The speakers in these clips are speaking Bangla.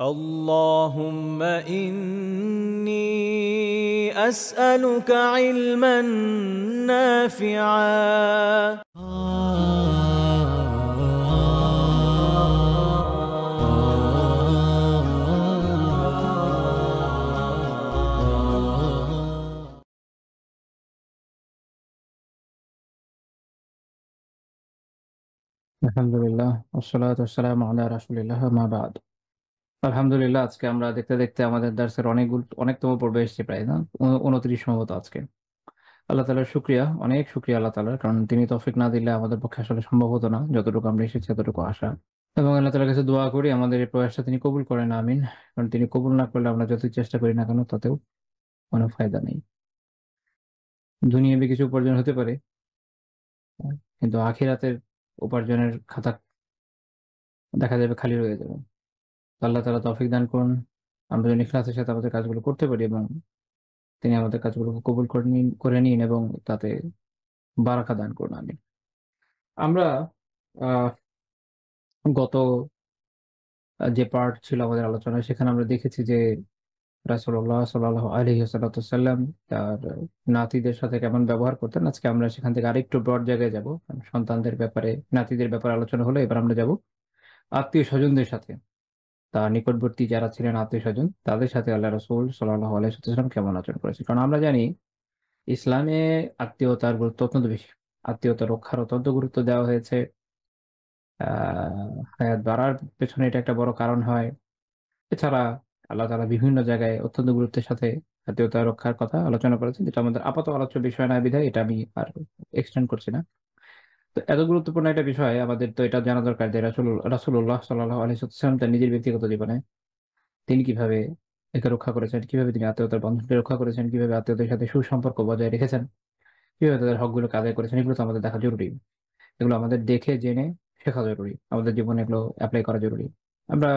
اللهم إني أسألك علما نافعا. আলহামদুলিল্লাহ ওয়াসসালাতু ওয়াসসালামু আলা রাসূলিল্লাহ মা বাদ। আলহামদুলিল্লাহ আজকে আমরা দেখতে, দেখতে আমাদের দার্সের অনেকতম পর্বে এসেছি প্রায় না? ২৯ সম্ভবত আজকে। আল্লাহ তাআলার শুকরিয়া, অনেক শুকরিয়া আল্লাহ তাআলার। কারণ তিনি তৌফিক না দিলে আমাদের পক্ষে আসলে সম্ভব হতো না। যতটুকু আমরা এসেছি এতটুকু আসা। এবং আল্লাহ তাআলার কাছে দোয়া করি আমাদের এই প্রয়াসটা তিনি কবুল করেন, আমিন। কারণ তিনি কবুল না করলে আমরা যতই চেষ্টা করি না কেন তাতেও কোনো ফায়দা নেই। দুনিয়াবি কিছু উপার্জন হতে পারে, কিন্তু আখিরাতের উপার্জনের খাতা দেখা যাবে খালি রয়ে যাবে। তো আল্লাহ তাআলা তৌফিক দান করুন। আমরা যেন ইখলাসের সাথে আমাদের কাজগুলো করতে পারি এবং তিনি আমাদের কাজগুলোকে কবুল করে নিন এবং তাতে বারাকা দান করুন, আমিন। আমরা আহ, গত যে পার্ট ছিল আমাদের আলোচনায় সেখানে আমরা দেখেছি যে রাসূলুল্লাহ সাল্লাল্লাহু আলাইহি ওয়াসাল্লাম তার নাতিদের সাথে কেমন ব্যবহার করতেন। আজকে আমরা সেখান থেকে আরেকটু ব্রড জায়গায় যাব। সন্তানদের ব্যাপারে, নাতিদের ব্যাপারে আলোচনা হলো, এবার আমরা যাব আত্মীয় স্বজনদের সাথে। তার নিকটবর্তী যারা ছিলেন আত্মীয় স্বজন তাদের সাথে আল্লাহ রাসূল সাল্লাল্লাহু আলাইহি ওয়াসাল্লাম কেমন আচরণ করেছেন। কারণ আমরা জানি ইসলামে আত্মীয়তার গুরুত্ব অত্যন্ত বেশি। আত্মীয়তা রক্ষার অত্যন্ত গুরুত্ব দেওয়া হয়েছে। হায়াত বাড়ার পেছনে এটা একটা বড় কারণ হয়। এছাড়া আল্লাহ তাআলা বিভিন্ন জায়গায় অত্যন্ত গুরুত্বের সাথে আত্মীয়তা রক্ষার কথা আলোচনা করেছেন, যেটা আমাদের আপাতত আলোচ্য বিষয় না বিধায় এটা আমি আর এক্সটেন্ড করছি না। তো এত গুরুত্বপূর্ণ একটা বিষয় আমাদের তো এটা জানা দরকার যে রাসূলুল্লাহ সাল্লাল্লাহু আলাইহি ওয়াসাল্লাম তার নিজের ব্যক্তিগত জীবনে তিনি কিভাবে একে রক্ষা করেছেন, কিভাবে তিনি আত্মীয়তার বন্ধনকে রক্ষা করেছেন, কিভাবে আত্মীয়দের সাথে সুসম্পর্ক বজায় রেখেছেন, কিভাবে তাদের হকগুলোকে আদায় করেছেন, এগুলো তো আমাদের দেখা জরুরি। এগুলো আমাদের দেখে জেনে শেখা জরুরি। আমাদের জীবনে এগুলো এপ্লাই করা জরুরি। আমরা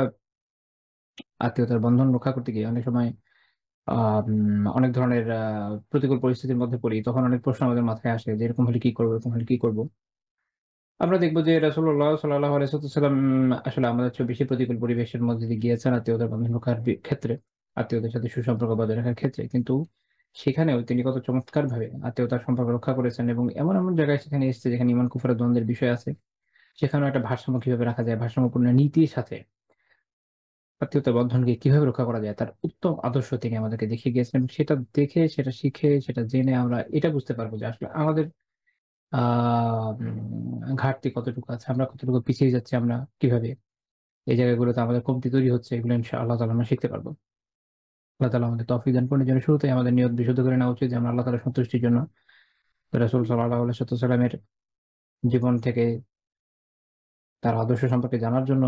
আত্মীয়তার বন্ধন রক্ষা করতে গিয়ে অনেক সময় অনেক ধরনের প্রতিকূল পরিস্থিতির মধ্যে পড়ি। তখন অনেক প্রশ্ন আমাদের মাথায় আসে যে এরকম হলে কি করবো, এরকম হলে কি করবো। আমরা দেখবো যে রাসূলুল্লাহ সাল্লাল্লাহু আলাইহি ওয়াসাল্লাম আসলে আমাদের চেয়ে বেশি প্রতিকূল পরিবেশের মধ্যে দিয়ে গিয়েছেন আত্মীয়তার বন্ধন রক্ষার ক্ষেত্রে, আত্মীয়দের সাথে সুসম্পর্ক বজায় রাখার ক্ষেত্রে। কিন্তু সেখানেও তিনি কত চমৎকার ভাবে আত্মীয়তার সম্পর্ক রক্ষা করেছেন এবং এমন এমন জায়গায় সেখানে এসেছে যেখানে ঈমান কুফরের দ্বন্দ্বের বিষয় আছে, সেখানেও একটা ভারসাম্য কিভাবে রাখা যায়, ভারসাম্যপূর্ণ নীতির সাথে আত্মীয়তার বন্ধনকে কিভাবে রক্ষা করা যায় তার উত্তম আদর্শ তিনি আমাদেরকে দেখিয়ে গিয়েছেন। এবং সেটা দেখে, সেটা শিখে, সেটা জেনে আমরা এটা বুঝতে পারবো যে আসলে আমাদের ঘাটতি কতটুকু আছে, আমরা কতটুকু পিছিয়ে যাচ্ছি, আমরা কিভাবে এই জায়গাগুলোতে আমাদের কমতি তৈরি হচ্ছে, এগুলো ইনশাআল্লাহ তাআলা আমরা শিখতে পারবো। আল্লাহ তাআলা আমাদের তৌফিক দান করুন। যেন শুরুতেই আমাদের নিয়ত বিশুদ্ধ করে নেওয়া উচিত যে আমরা আল্লাহ তাআলার সন্তুষ্টির জন্য রাসূল সাল্লাল্লাহু আলাইহি ওয়াসাল্লামের জীবন থেকে তার আদর্শ সম্পর্কে জানার জন্য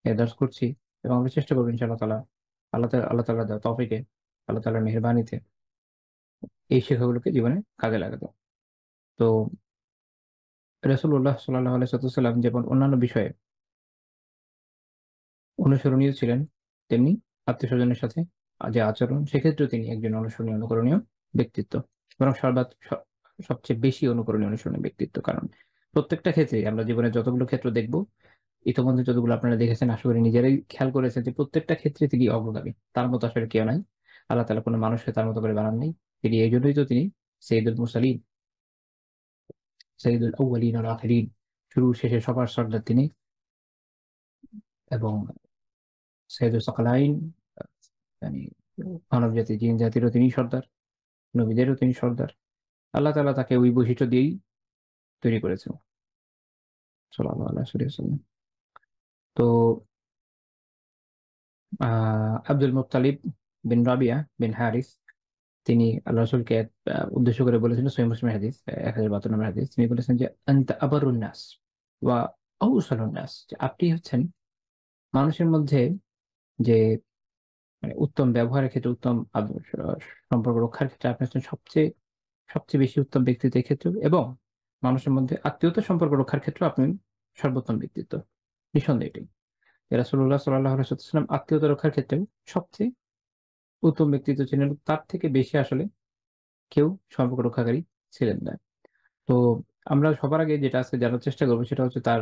এ দর্স করছি। এবং আমরা চেষ্টা করবো ইনশাআল্লাহ তাআলা আল্লাহ তাআলার দেওয়া তৌফিকে, আল্লাহ তাআলার মেহেরবানিতে এই শিক্ষাগুলোকে জীবনে কাজে লাগাতে। তো রাসূলুল্লাহ সাল্লাল্লাহু আলাইহি ওয়াসাল্লাম যেমন অন্যান্য বিষয়ে অনুসরণীয় ছিলেন, তেমনি আত্মীয়স্বজনের সাথে যে আচরণ সেক্ষেত্রেও তিনি একজন অনুসরণীয়, অনুকরণীয় ব্যক্তিত্ব। বরং সবচেয়ে বেশি অনুসরণীয় ব্যক্তিত্ব। কারণ প্রত্যেকটা ক্ষেত্রে আমরা জীবনের যতগুলো ক্ষেত্র দেখব, ইতোমধ্যে যতগুলো আপনারা দেখেছেন আশা করি নিজেরাই খেয়াল করেছেন যে প্রত্যেকটা ক্ষেত্রে তিনি অগ্রগামী। তার মতো আসলে কেউ নাই। আল্লাহ তাআলা কোনো মানুষকে তার মতো করে বানান নাই। তিনি এইজন্যই তো তিনি সাইয়্যিদুল মুরসালিন, সাইয়্যিদুল আউওয়ালিন ওয়াল আখিরিন, শুরু শেষে সবার সর্দার তিনি এবং সাইয়্যিদুস সাকালাইন, মানে মানব জাতি জিন জাতিরও তিনি সর্দার, নবীদেরও তিনি সর্দার। আল্লাহ তাআলা তাকে ওই বৈশিষ্ট্য দিয়েই তৈরি করেছেন সাল্লাল্লাহু আলাইহি ওয়াসাল্লাম। তো আব্দুল মুত্তালিব বিন রাবিয়া বিন হারিস তিনি আল্লাহ রাসূলকে উদ্দেশ্য করে বলেছিলেন, সহিহ মুসলিমের হাদিস ১০৭২ নম্বর হাদিস। তিনি বলেছেন যে আনতা আবারুন নাস ওয়া আওসালুন নাস, যে আপনি হচ্ছেন মানুষের মধ্যে যে মানে উত্তম ব্যবহারের ক্ষেত্রে, উত্তম আদর্শ সম্পর্ক রক্ষার ক্ষেত্রে আপনি হচ্ছেন সবচেয়ে সবচেয়ে বেশি উত্তম ব্যক্তিত্ব ক্ষেত্রেও, এবং মানুষের মধ্যে আত্মীয়তার সম্পর্ক রক্ষার ক্ষেত্রেও আপনি সর্বোত্তম ব্যক্তিত্ব। নিঃসন্দেহে এটাই। রাসূলুল্লাহ সাল্লাল্লাহু আলাইহি ওয়াসাল্লাম আত্মীয়তা রক্ষার ক্ষেত্রেও সবচেয়ে উত্তম ব্যক্তিত্ব ছিলেন। তার থেকে বেশি আসলে কেউ সম্পর্ক রক্ষাকারী ছিলেন না। তো আমরা সবার আগে যেটা আজকে জানার চেষ্টা করব সেটা হচ্ছে তার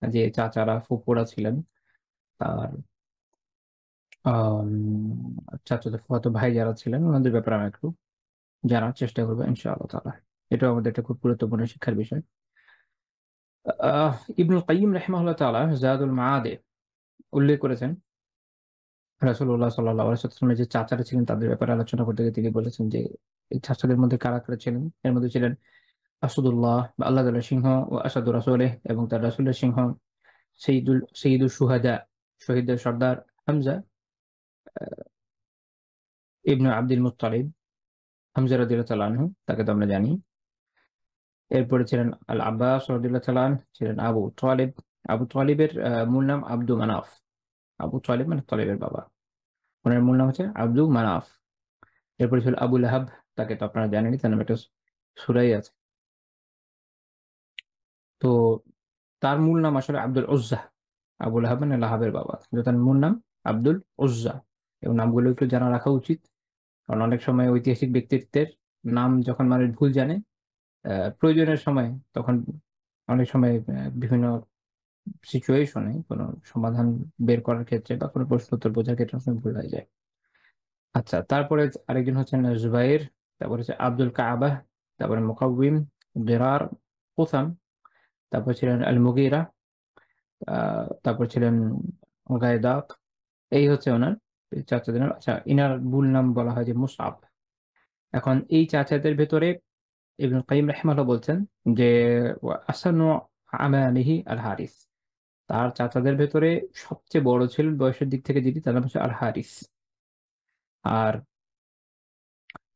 যে চাচারা, ফুফুরা ছিলেন, তার আম, চাচাতো ফুফাতো ভাই যারা ছিলেন ওনাদের ব্যাপারে আমি একটু জানার চেষ্টা করবো ইনশাআল্লাহ তাআলা। এটাও আমাদের একটা খুব গুরুত্বপূর্ণ শিক্ষার বিষয়। ইবনুল কাইয়িম রাহিমাহুল্লাহ তাআলা জাদুল মাআদে উল্লেখ করেছেন রাসূলুল্লাহ সাল্লাল্লাহু আলাইহি ওয়াসাল্লামের যে চাচারা ছিলেন তাদের ব্যাপারে আলোচনা করতে গিয়ে তিনি বলেছেন যে এই চাচাদের মধ্যে কারা কারা ছিলেন। এর মধ্যে ছিলেন আসাদুল্লাহ বা আল্লাহ তাআলার সিংহ ও আসাদু রাসূলিহ, এবং তার রাসূলের সিংহ সৈয়দুল শুহাদা, শহীদদের সর্দার হামজা ইবনে আব্দুল মুত্তালিব, হামজা রাদিয়াল্লাহু তাআলা আনহু, তাকে তো আমরা জানি। এরপরে ছিলেন আল আব্বাস রাদিয়াল্লাহু তাআলা আনহু, ছিলেন আবু তালিব। আবু তালিবের মূল নাম আব্দু মানাফ। আবু তালিব মানে তালিবের বাবা, ওনার মূল নাম হচ্ছে আব্দু মানাফ। এরপরে ছিল আবু লাহাব, তাকে তো আপনারা জানেনই, তার নামে একটা সূরাই আছে। তো তার মূল নাম আসলে আব্দুল উজ্জা। আবু লাহাব মানে লাহাবের বাবা, কিন্তু তার মূল নাম আব্দুল উজ্জা। এবং নামগুলো একটু জানা রাখা উচিত, কারণ অনেক সময় ঐতিহাসিক ব্যক্তিত্বের নাম যখন মানুষ ভুল জানে প্রয়োজনের সময়, তখন অনেক সময় বিভিন্ন সিচুয়েশনে কোনো সমাধান বের করার ক্ষেত্রে বা কোনো প্রশ্ন উত্তর বোঝার ক্ষেত্রে অনেক সময় ভুল হয়ে যায়। আচ্ছা, তারপরে আরেকজন হচ্ছেন জুবাইর, তারপরে হচ্ছে আব্দুল কাবা, তারপরে মুকাউবিম, দিরার, কুসাম, তারপর ছিলেন আল মুগিরা, তারপর ছিলেন গায়দাক। এই হচ্ছে ওনার চাচাদের নাম। আচ্ছা, ইনার মূল নাম বলা হয় যে মুসআব। এখন এই চাচাদের ভেতরে ইবনুল কাইয়িম রাহিমাহুল্লাহ বলছেন যে আসানু আমামিহি আল হারিস, তার চাচাদের ভেতরে সবচেয়ে বড় ছিলেন বয়সের দিক থেকে যিনি, তার নাম হচ্ছে আল হারিস। আর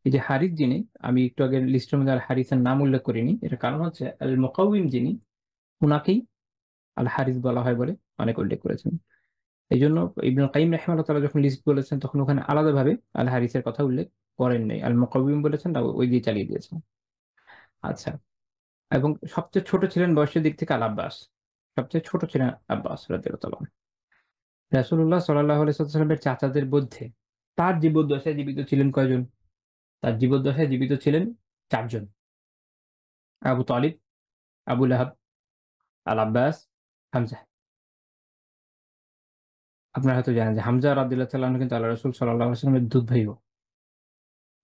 এই যে হারিস যিনি, আমি একটু আগে লিস্টের মধ্যে আল হারিসের নাম উল্লেখ করিনি, এর কারণ হচ্ছে আল মুকাউইম যিনি, উনাকেই আল হারিস বলা হয় বলে অনেক উল্লেখ করেছেন। এই জন্য ইবনুল কাইয়িম রাহিমাহুল্লাহ তাআলা যখন লিস্ট বলেছেন তখন ওখানে আলাদাভাবে আল হারিসের কথা উল্লেখ করেন নাই, আল মুকাউইম বলেছেন, ওই দিয়ে চালিয়ে দিয়েছেন। আচ্ছা, এবং সবচেয়ে ছোট ছিলেন বয়সের দিক থেকে আল আব্বাস। সবচেয়ে ছোট ছিলেন আব্বাস রাদিয়াল্লাহু তাআলা। রাসূলুল্লাহ সাল্লাল্লাহু আলাইহি ওয়াসাল্লামের চাচাদের মধ্যে তার জীবদ্দশায় জীবিত ছিলেন কয়জন? তার জীবদ্দশায় জীবিত ছিলেন চারজন: আবু তালিব, আবু লাহাব, আল আব্বাস, হামজা। আপনারা হয়তো জানেন যে হামজা রাদিয়াল্লাহু তাআলা আনহু কিন্তু আল্লাহ রাসূল সাল্লাল্লাহু আলাইহি ওয়াসাল্লামের দুধ ভাইও,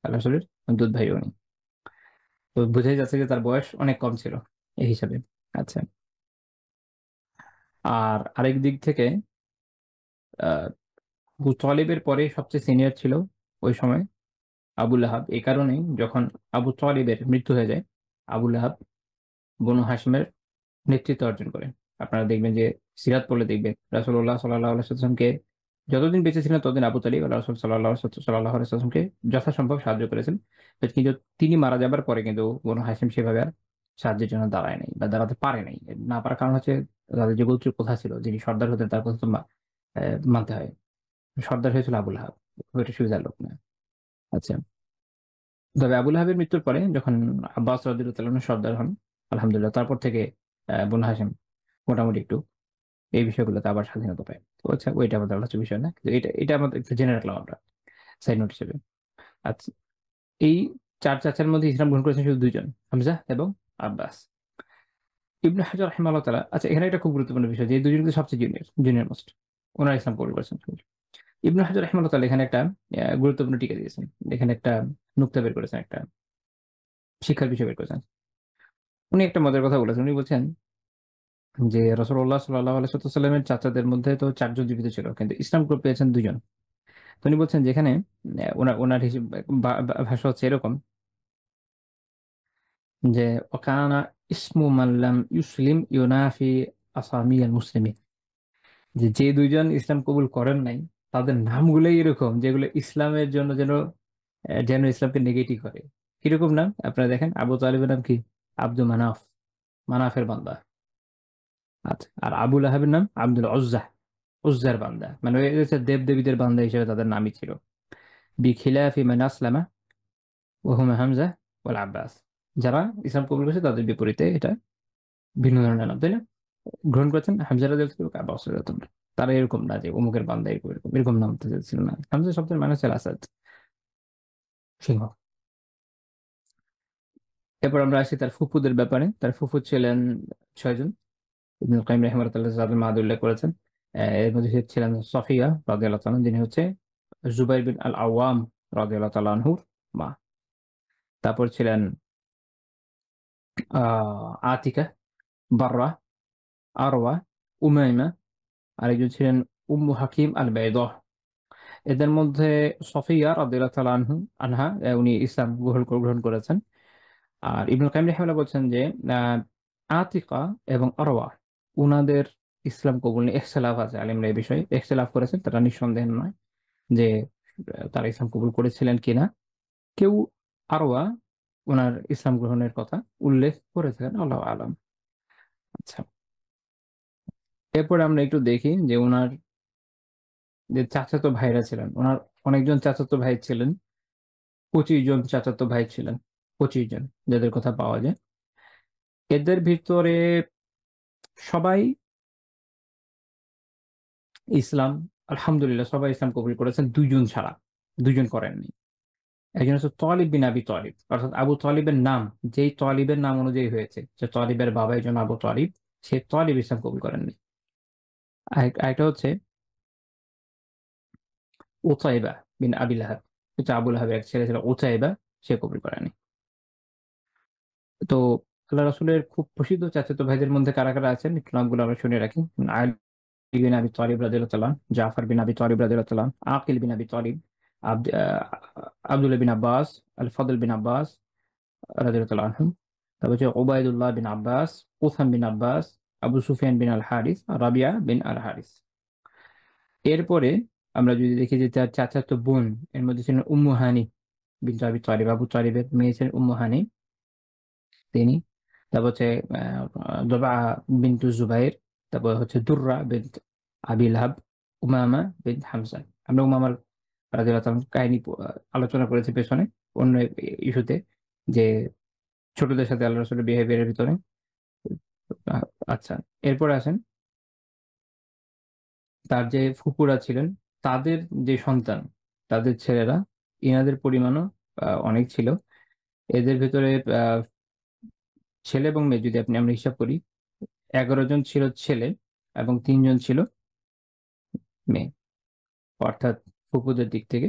আল্লাহ রাসূলের দুধ ভাইও উনি। তো বোঝাই যাচ্ছে যে তার বয়স অনেক কম ছিল এই হিসাবে। আচ্ছা, আর আরেক দিক থেকে আহ আবু তালিবের পরে সবচেয়ে সিনিয়র ছিল ওই সময় আবু লাহাব। এই কারণেই যখন আবু তালিবের মৃত্যু হয়ে যায়, আবু লাহাব বনু হাশিমের নেতৃত্ব অর্জন করেন। আপনারা দেখবেন যে সিরাত পড়লে দেখবেন রাসূলুল্লাহ সাল্লাল্লাহু আলাইহি ওয়াসাল্লামকে যতদিন বেঁচে ছিলেন ততদিন আবু তালিব আল্লাহ রাসূল সাল্লাল্লাহু আলাইহি ওয়াসাল্লামকে যথাসম্ভব সাহায্য করেছেন। কিন্তু তিনি মারা যাবার পরে কিন্তু বনু হাশিম সেভাবে আর সাহায্যের জন্য দাঁড়ায় নাই বা দাঁড়াতে পারে নাই। না পারার কারণ হচ্ছে তাদের যে গোত্রের কথা ছিল, যিনি সর্দার হতেন তার কথা তো মানতে হয়। সর্দার হয়েছিল আবু লাহাব, খুব একটা সুবিধার লোক না। আচ্ছা, তবে আবুল আহাবের মৃত্যুর পরে যখন আব্বাস রাদিয়াল্লাহু তাআলা আনহু সর্দার হন, আলহামদুলিল্লাহ তারপর থেকে বনু হাশিম মোটামুটি একটু এই বিষয়গুলোতে আবার স্বাধীনতা পায়। তো আচ্ছা, ওইটা আমাদের আলোচ্য বিষয় না, কিন্তু এটা এটা আমাদের একটু জেনে রাখলাম আমরা সাইড নোট হিসেবে। আচ্ছা, এই চার চাচার মধ্যে ইসলাম গ্রহণ করেছেন শুধু দুইজন, হামজা এবং আব্বাস। ইবনে হাজার রাহিমাহুল্লাহ তাআলা, আচ্ছা এখানে একটা খুব গুরুত্বপূর্ণ বিষয় যে এই দুজন কিন্তু সবচেয়ে জুনিয়র মোস্ট, ওনারা ইসলাম কবুল করেছেন। ইবনে হাজার রাহিমাহুল্লাহ তাআলা এখানে একটা গুরুত্বপূর্ণ টিকা দিয়েছেন, এখানে একটা নুকতা বের করেছেন, একটা শিক্ষার বিষয় বের করেছেন। উনি একটা মজার কথা বলেছেন, উনি বলছেন যে রাসূলুল্লাহ সাল্লাল্লাহু আলাইহি ওয়াসাল্লামের চাচাদের মধ্যে তো চারজন জীবিত ছিল, কিন্তু ইসলাম গ্রহণ পেয়েছেন দুজন। তো উনি বলছেন যেখানে ওনার ওনার হিসেব ভাষা হচ্ছে এরকম যে ওকানা ইসমু মাল্লাম ইউসলিম ইউনাফি আসামিয়াল মুসলিমিন, যে যে দুইজন ইসলাম কবুল করেন নাই তাদের নামগুলোই এরকম যেগুলো ইসলামের জন্য যেন যেন ইসলামকে নেগেটিভ করে। কিরকম নাম আপনারা দেখেন, আবু তালিবের নাম কি? আব্দু মানাফ, মানাফের বান্দা। আচ্ছা, আর আবু লাহাবের নাম আব্দুল উজ্জা, উজ্জার বান্দা, মানে ওই হচ্ছে দেব দেবীদের বান্দা হিসেবে তাদের নামই ছিল। বিখিলাফি মান আসলামা ওয়া হুম হামজা ওয়াল আব্বাস, যারা ইসলাম কবুল করেছে তাদের বিপরীতে এটা ভিন্ন ধরনের নাম, তাই না? গ্রহণ করেছেন হামজা রাদিয়াল্লাহু তাআলা, আব্বাস রাদিয়াল্লাহু তাআলা। তারা এরকম না যে অমুকের বান্দা এরকম এরকম এরকম নাম তাদের ছিল না। হামজা শব্দের মানে হচ্ছে আসাদ, সিংহ। এরপর আমরা আসি তার ফুফুদের ব্যাপারে। তার ফুফু ছিলেন ছয়জন। ইবনুল কাইয়িম রাহিমাহুল্লাহ তাআলা যাদের মাদ উল্লেখ করেছেন। এর মধ্যে ছিলেন সফিয়া রাদিয়াল্লাহু তাআলা, যিনি হচ্ছে জুবাইর বিন আল আওয়াম রাদিয়াল্লাহু তাআলা আনহুর মা। তারপর ছিলেন আতিকা, বাররা, আরওয়া, উমাইমা, আরেকজন ছিলেন উম্মু হাকিম আল বাইদা। এদের মধ্যে সফিয়া রাদিয়াল্লাহু তাআলা আনহা, উনি ইসলাম গ্রহণ করেছেন। আর ইবনুল কাইয়িম রাহিমাহুল্লাহ বলছেন যে আহ, আতিকা এবং আরওয়া উনাদের ইসলাম কবুল নিয়ে ইখতিলাফ আছে, আলেমরা এই বিষয়ে ইখতিলাফ করেছেন, তারা নিঃসন্দেহ নয় যে তারা ইসলাম কবুল করেছিলেন কিনা। কেউ আরওয়া ওনার ইসলাম গ্রহণের কথা উল্লেখ করেছিলেন, আল্লাহু আলাম। আচ্ছা, এরপর আমরা একটু দেখি যে ওনার যে চাচাতো ভাইরা ছিলেন, ওনার অনেকজন চাচাতো ভাই ছিলেন, 25 জন চাচাতো ভাই ছিলেন, 25 জন যাদের কথা পাওয়া যায়। এদের ভিতরে সবাই ইসলাম, আলহামদুলিল্লাহ সবাই ইসলাম কবুল করেছেন, 2 জন ছাড়া। 2 জন করেননি। একজন হচ্ছে তালিব বিন আবি তালিব, অর্থাৎ আবু তালিবের নাম, যেই তালিবের নাম অনুযায়ী হয়েছে, যে তালিবের বাবা এই জন্য আবু তালিব, সে তালিব ইসলাম কবুল করেননি। আরেকটা হচ্ছে উতাইবা বিন আবি লাহাব, হচ্ছে আবু লাহাবের এক ছেলে ছিল উতাইবা, সে কবুল করেনি। তো আল্লাহ রাসূলের খুব প্রসিদ্ধ চাচাতো ভাইদের মধ্যে কারা কারা আছেন একটু নামগুলো আমরা শুনে রাখি। আলী বিন আবি তালিব রাদিয়াল্লাহু তাআলা, জাফর বিন আবি তালিব রাদিয়াল্লাহু তাআলা, আকিল বিন আবি তালিব, আব্দুল্লাহ বিন আব্বাস, আল ফদল বিন আব্বাস রাদিয়াল্লাহু তাআলা আনহুম। তারপর হচ্ছে উবাইদুল্লাহ বিন আব্বাস, উসাম বিন আব্বাস, আবু সুফিয়ান বিন আল হারিস, রাবিয়া বিন আল হারিস। এরপরে আমরা যদি দেখি যে তার চাচাতো বোন, এর মধ্যে ছিলেন উম্মু হানি বিনতে আবি তালিব, আবু তালিবের মেয়ে ছিলেন উম্মু হানি, তিনি। তারপর হচ্ছে দোবা বিনতু জুবাইর, তারপর হচ্ছে দুররা বিনত আবি লাহাব, উমামা বিন হামজা। আমরা উমামার রাদিয়াল্লাহু তাআলার কাহিনী আলোচনা করেছি পেছনে অন্য ইস্যুতে, যে ছোটদের সাথে আল্লাহ রাসূলের বিহেভিয়ারের ভিতরে। আহ, আচ্ছা, এরপরে আসেন তার যে ফুপুরা ছিলেন, তাদের যে সন্তান, তাদের ছেলেরা, ইনাদের পরিমাণও অনেক ছিল। এদের ভিতরে আহ, ছেলে এবং মেয়ে যদি আমরা হিসাব করি, 11 জন ছিল ছেলে এবং 3 জন ছিল মেয়ে। অর্থাৎ ফুপুদের দিক থেকে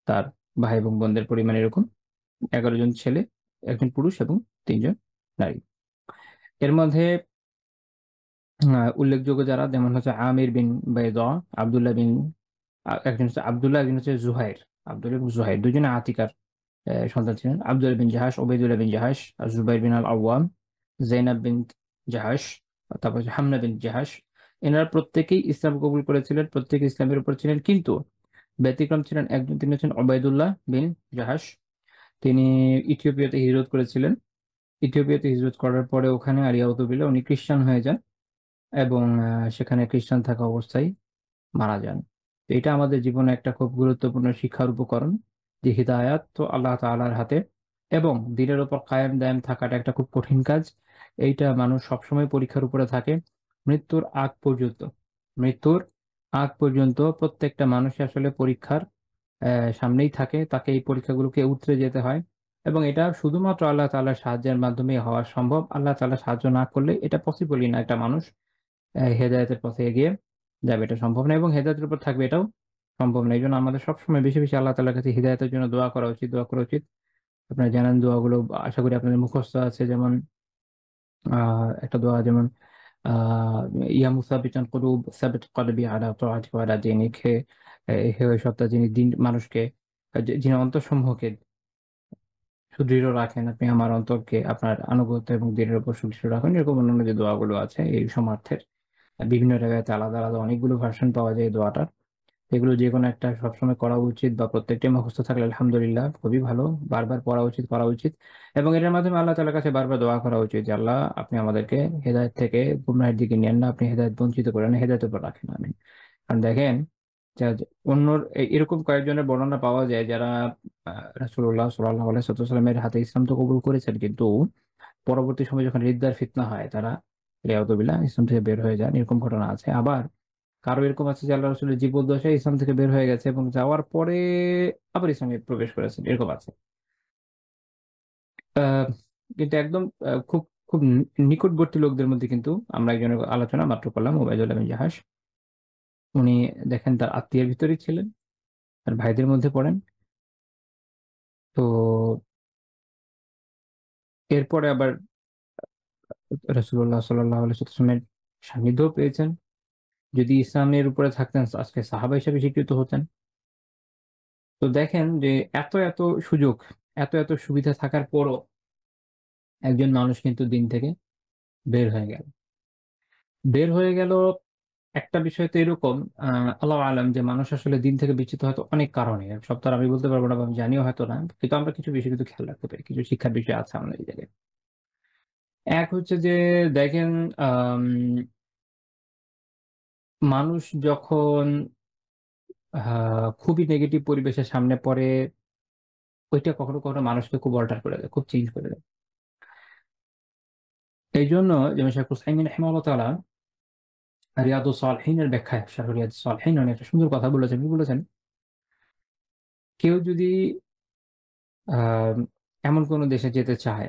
তার ভাই এবং বোনদের পরিমাণ এরকম: 11 জন ছেলে, একজন পুরুষ এবং 3 জন নারী। এর মধ্যে উল্লেখযোগ্য যারা, যেমন হচ্ছে আমির বিন বাইদা, আব্দুল্লাহ বিন, একজন হচ্ছে আব্দুল্লাহ, একজন হচ্ছে জুহাইর। আব্দুল্লাহ এবং জুহাইর দুজনে আতিকার সন্তান ছিলেন। আব্দুল্লাহ বিন জাহাশ, ওবাইদুল্লাহ বিন জাহাশ, আর জুবাইর বিন আল আওয়াম, জাইনাব বিন জাহাশ, তারপর হচ্ছে হামনা বিন জাহাশ। এনারা প্রত্যেকেই ইসলাম কবুল করেছিলেন, প্রত্যেকে ইসলামের উপর ছিলেন, কিন্তু ব্যতিক্রম ছিলেন একজন, তিনি হচ্ছেন ওবাইদুল্লাহ বিন জাহাশ। তিনি ইথিওপিয়াতে হিজরত করেছিলেন। ইথিওপিয়াতে হিজরত করার পরে ওখানে আলিয়াউদ্দিল্লাহ উনি খ্রিস্টান হয়ে যান এবং সেখানে খ্রিস্টান থাকা অবস্থায় মারা যান। তো এটা আমাদের জীবনে একটা খুব গুরুত্বপূর্ণ শিক্ষার উপকরণ, যে হিদায়াত তো আল্লাহ তাআলার হাতে, এবং দিনের উপর কায়েম দায়েম থাকাটা একটা খুব কঠিন কাজ। এইটা মানুষ সবসময় পরীক্ষার উপরে থাকে, মৃত্যুর আগ পর্যন্ত। মৃত্যুর আগ পর্যন্ত প্রত্যেকটা মানুষ আসলে পরীক্ষার সামনেই থাকে, তাকে এই পরীক্ষাগুলোকে উতরে যেতে হয়। এবং এটা শুধুমাত্র আল্লাহ তাআলার সাহায্যের মাধ্যমে হওয়া সম্ভব। আল্লাহ তাআলা সাহায্য না করলে এটা পসিবলই না, একটা মানুষ হেদায়েতের পথে এগিয়ে যাবে, এটা সম্ভব না, এবং হেদায়েতের উপর থাকবে, এটাও সম্ভব না। এই জন্য আমাদের সবসময় বেশি বেশি আল্লাহ তাআলার কাছে হিদায়াতের জন্য দোয়া করা উচিত, দোয়া করা উচিত। আপনারা জানেন দোয়াগুলো, আশা করি আপনাদের মুখস্থ আছে। যেমন একটা দোয়া, যেমন আহ ইয়া মুসাবিতান কুলুব সাবিত কলবি আলা তাআতিকা ওয়া আলা দীনিক, হে হে ওই সত্তা যিনি দিন মানুষকে, যিনি অন্তরসমূহকে সুদৃঢ় রাখেন, আপনি আমার অন্তরকে আপনার আনুগত্য এবং দিনের উপর সুদৃঢ় রাখেন। এরকম অন্যান্য যে দোয়াগুলো আছে এই সমার্থের, বিভিন্ন জায়গাতে আলাদা আলাদা অনেকগুলো ভার্সন পাওয়া যায় এই দোয়াটার। এগুলো যে কোনো একটা সবসময় করা উচিত, বা প্রত্যেকটাই মুখস্থ থাকলে আলহামদুলিল্লাহ খুবই ভালো। বারবার পড়া উচিত, করা উচিত, এবং এটার মাধ্যমে আল্লাহ তাআলার কাছে বারবার দোয়া করা উচিত যে আল্লাহ, আপনি আমাদেরকে হেদায়েত থেকে গুমরাহের দিকে নিয়েন না, আপনি হেদায়েত বঞ্চিত করেন না, হেদায়েতের উপর রাখেন। আমিন। কারণ দেখেন যে অন্য এরকম কয়েকজনের বর্ণনা পাওয়া যায় যারা রাসূলুল্লাহ সাল্লাল্লাহু আলাইহি ওয়াসাল্লামের হাতে ইসলাম তো কবুল করেছেন, কিন্তু পরবর্তী সময় যখন রিদ্দার ফিতনা হয়, তারা রিয়াউযুবিল্লাহ ইসলাম থেকে বের হয়ে যান, এরকম ঘটনা আছে। আবার কারো এরকম আছে যে আল্লাহ রসুলের জীবদ্দশায় ইসলাম থেকে বের হয়ে গেছে এবং যাওয়ার পরে আবার ইসলামে প্রবেশ করেছেন, এরকম আছে। আহ, কিন্তু একদম খুব খুব নিকটবর্তী লোকদের মধ্যে কিন্তু আমরা একজনের আলোচনা মাত্র করলাম, ওবায়দুল্লাহ বিন জাহাশ। উনি দেখেন তার আত্মীয়ের ভিতরেই ছিলেন, তার ভাইদের মধ্যে পড়েন। তো এরপরে আবার রাসূলুল্লাহ সাল্লাল্লাহু আলাইহি ওয়াসাল্লামের সান্নিধ্যও পেয়েছেন। যদি ইসলামের উপরে থাকতেন আজকে সাহাবা হিসেবে স্বীকৃত হতেন। তো দেখেন যে এত সুযোগ, এত সুবিধা থাকার পরও একজন মানুষ কিন্তু দিন থেকে বের হয়ে গেল। বের হয়ে গেল একটা বিষয় তো এরকম, আল্লাহু আ'লাম, যে মানুষ আসলে দিন থেকে বিচ্যুত হয়তো অনেক কারণে। সব তো আর আমি বলতে পারব না বা আমি জানিও হয়তো না। কিন্তু আমরা কিছু বিষয় কিন্তু খেয়াল রাখতে পারি। কিছু শিক্ষার বিষয় আছে আমাদের এই জায়গায়। এক হচ্ছে যে দেখেন, আম মানুষ যখন খুবই নেগেটিভ পরিবেশের সামনে পড়ে, ওইটা কখনো মানুষকে খুব অল্টার করে দেয়, খুব চেঞ্জ করে দেয়। এইজন্য যেমন শেখ উসাইমিন রাহিমাহুল্লাহ তাআলা রিয়াদুস সালিহিনের ব্যাখ্যায়, শারহ রিয়াদুস সালিহিন অনেক একটা সুন্দর কথা বলেছেন। কি বলেছেন? কেউ যদি আ এমন কোন দেশে যেতে চায়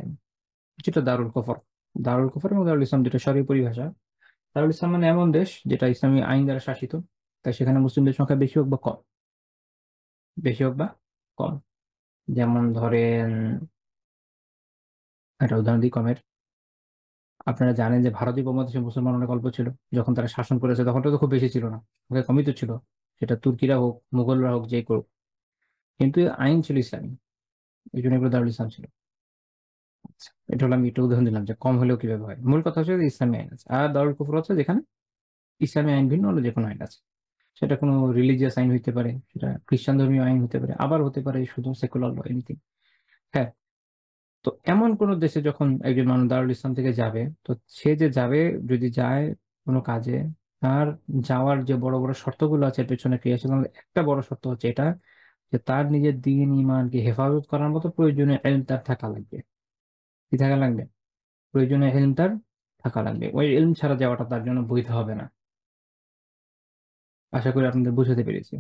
যেটা দারুল কুফর, দারুল কুফর এবং দারুল ইসলাম দুটো শরীয়হ পরিভাষা। দারুল ইসলাম মানে এমন দেশ যেটা ইসলামী আইন দ্বারা শাসিত। তাই সেখানে মুসলিমদের সংখ্যা বেশি হোক বা কম, বেশি হোক বা কম। যেমন ধরেন, একটা উদাহরণ দিই কমের। আপনারা জানেন যে ভারতীয় উপমহাদেশে মুসলমান অনেক অল্প ছিল। যখন তারা শাসন করেছে তখন তো খুব বেশি ছিল না। সংখ্যা কমই তো ছিল। সেটা তুর্কিরা হোক, মুঘলরা হোক, যে কেউ। কিন্তু আইন ছিল ইসলামী। এইজন্য এগুলো দারুল ইসলাম ছিল। আচ্ছা, এটা হলো আমি একটা উদাহরণ দিলাম যে কম হলেও কিভাবে হয়। মূল কথা হচ্ছে যে ইসলামী আইন আছে। আর দারুল কুফর হচ্ছে যেখানে ইসলামী আইন ভিন্ন হলো যে কোনো আইন আছে। সেটা কোনো রিলিজিয়াস আইন হইতে পারে, সেটা খ্রিস্টান ধর্মীয় আইন হতে পারে, আবার হতে পারে শুধু সেকুলার ল, এনিথিং। হ্যাঁ। তো এমন কোন দেশে যখন একজন মানুষ দারুল ইসলাম থেকে যাবে, তো সে যে যাবে, যদি যায় কোনো কাজে, তার যাওয়ার যে বড় বড় শর্তগুলো আছে এর পেছনে ক্রিয়াশীল একটা বড় শর্ত হচ্ছে এটা, যে তার নিজের দ্বীন ঈমানকে হেফাজত করার মতো প্রয়োজনীয় ইলম তার থাকা লাগবে। কি থাকা লাগবে? প্রয়োজনীয় ইলম তার থাকা লাগবে। ওই ইলম ছাড়া যাওয়াটা তার জন্য বৈধ হবে না। আশা করি আপনাদের বুঝাতে পেরেছি।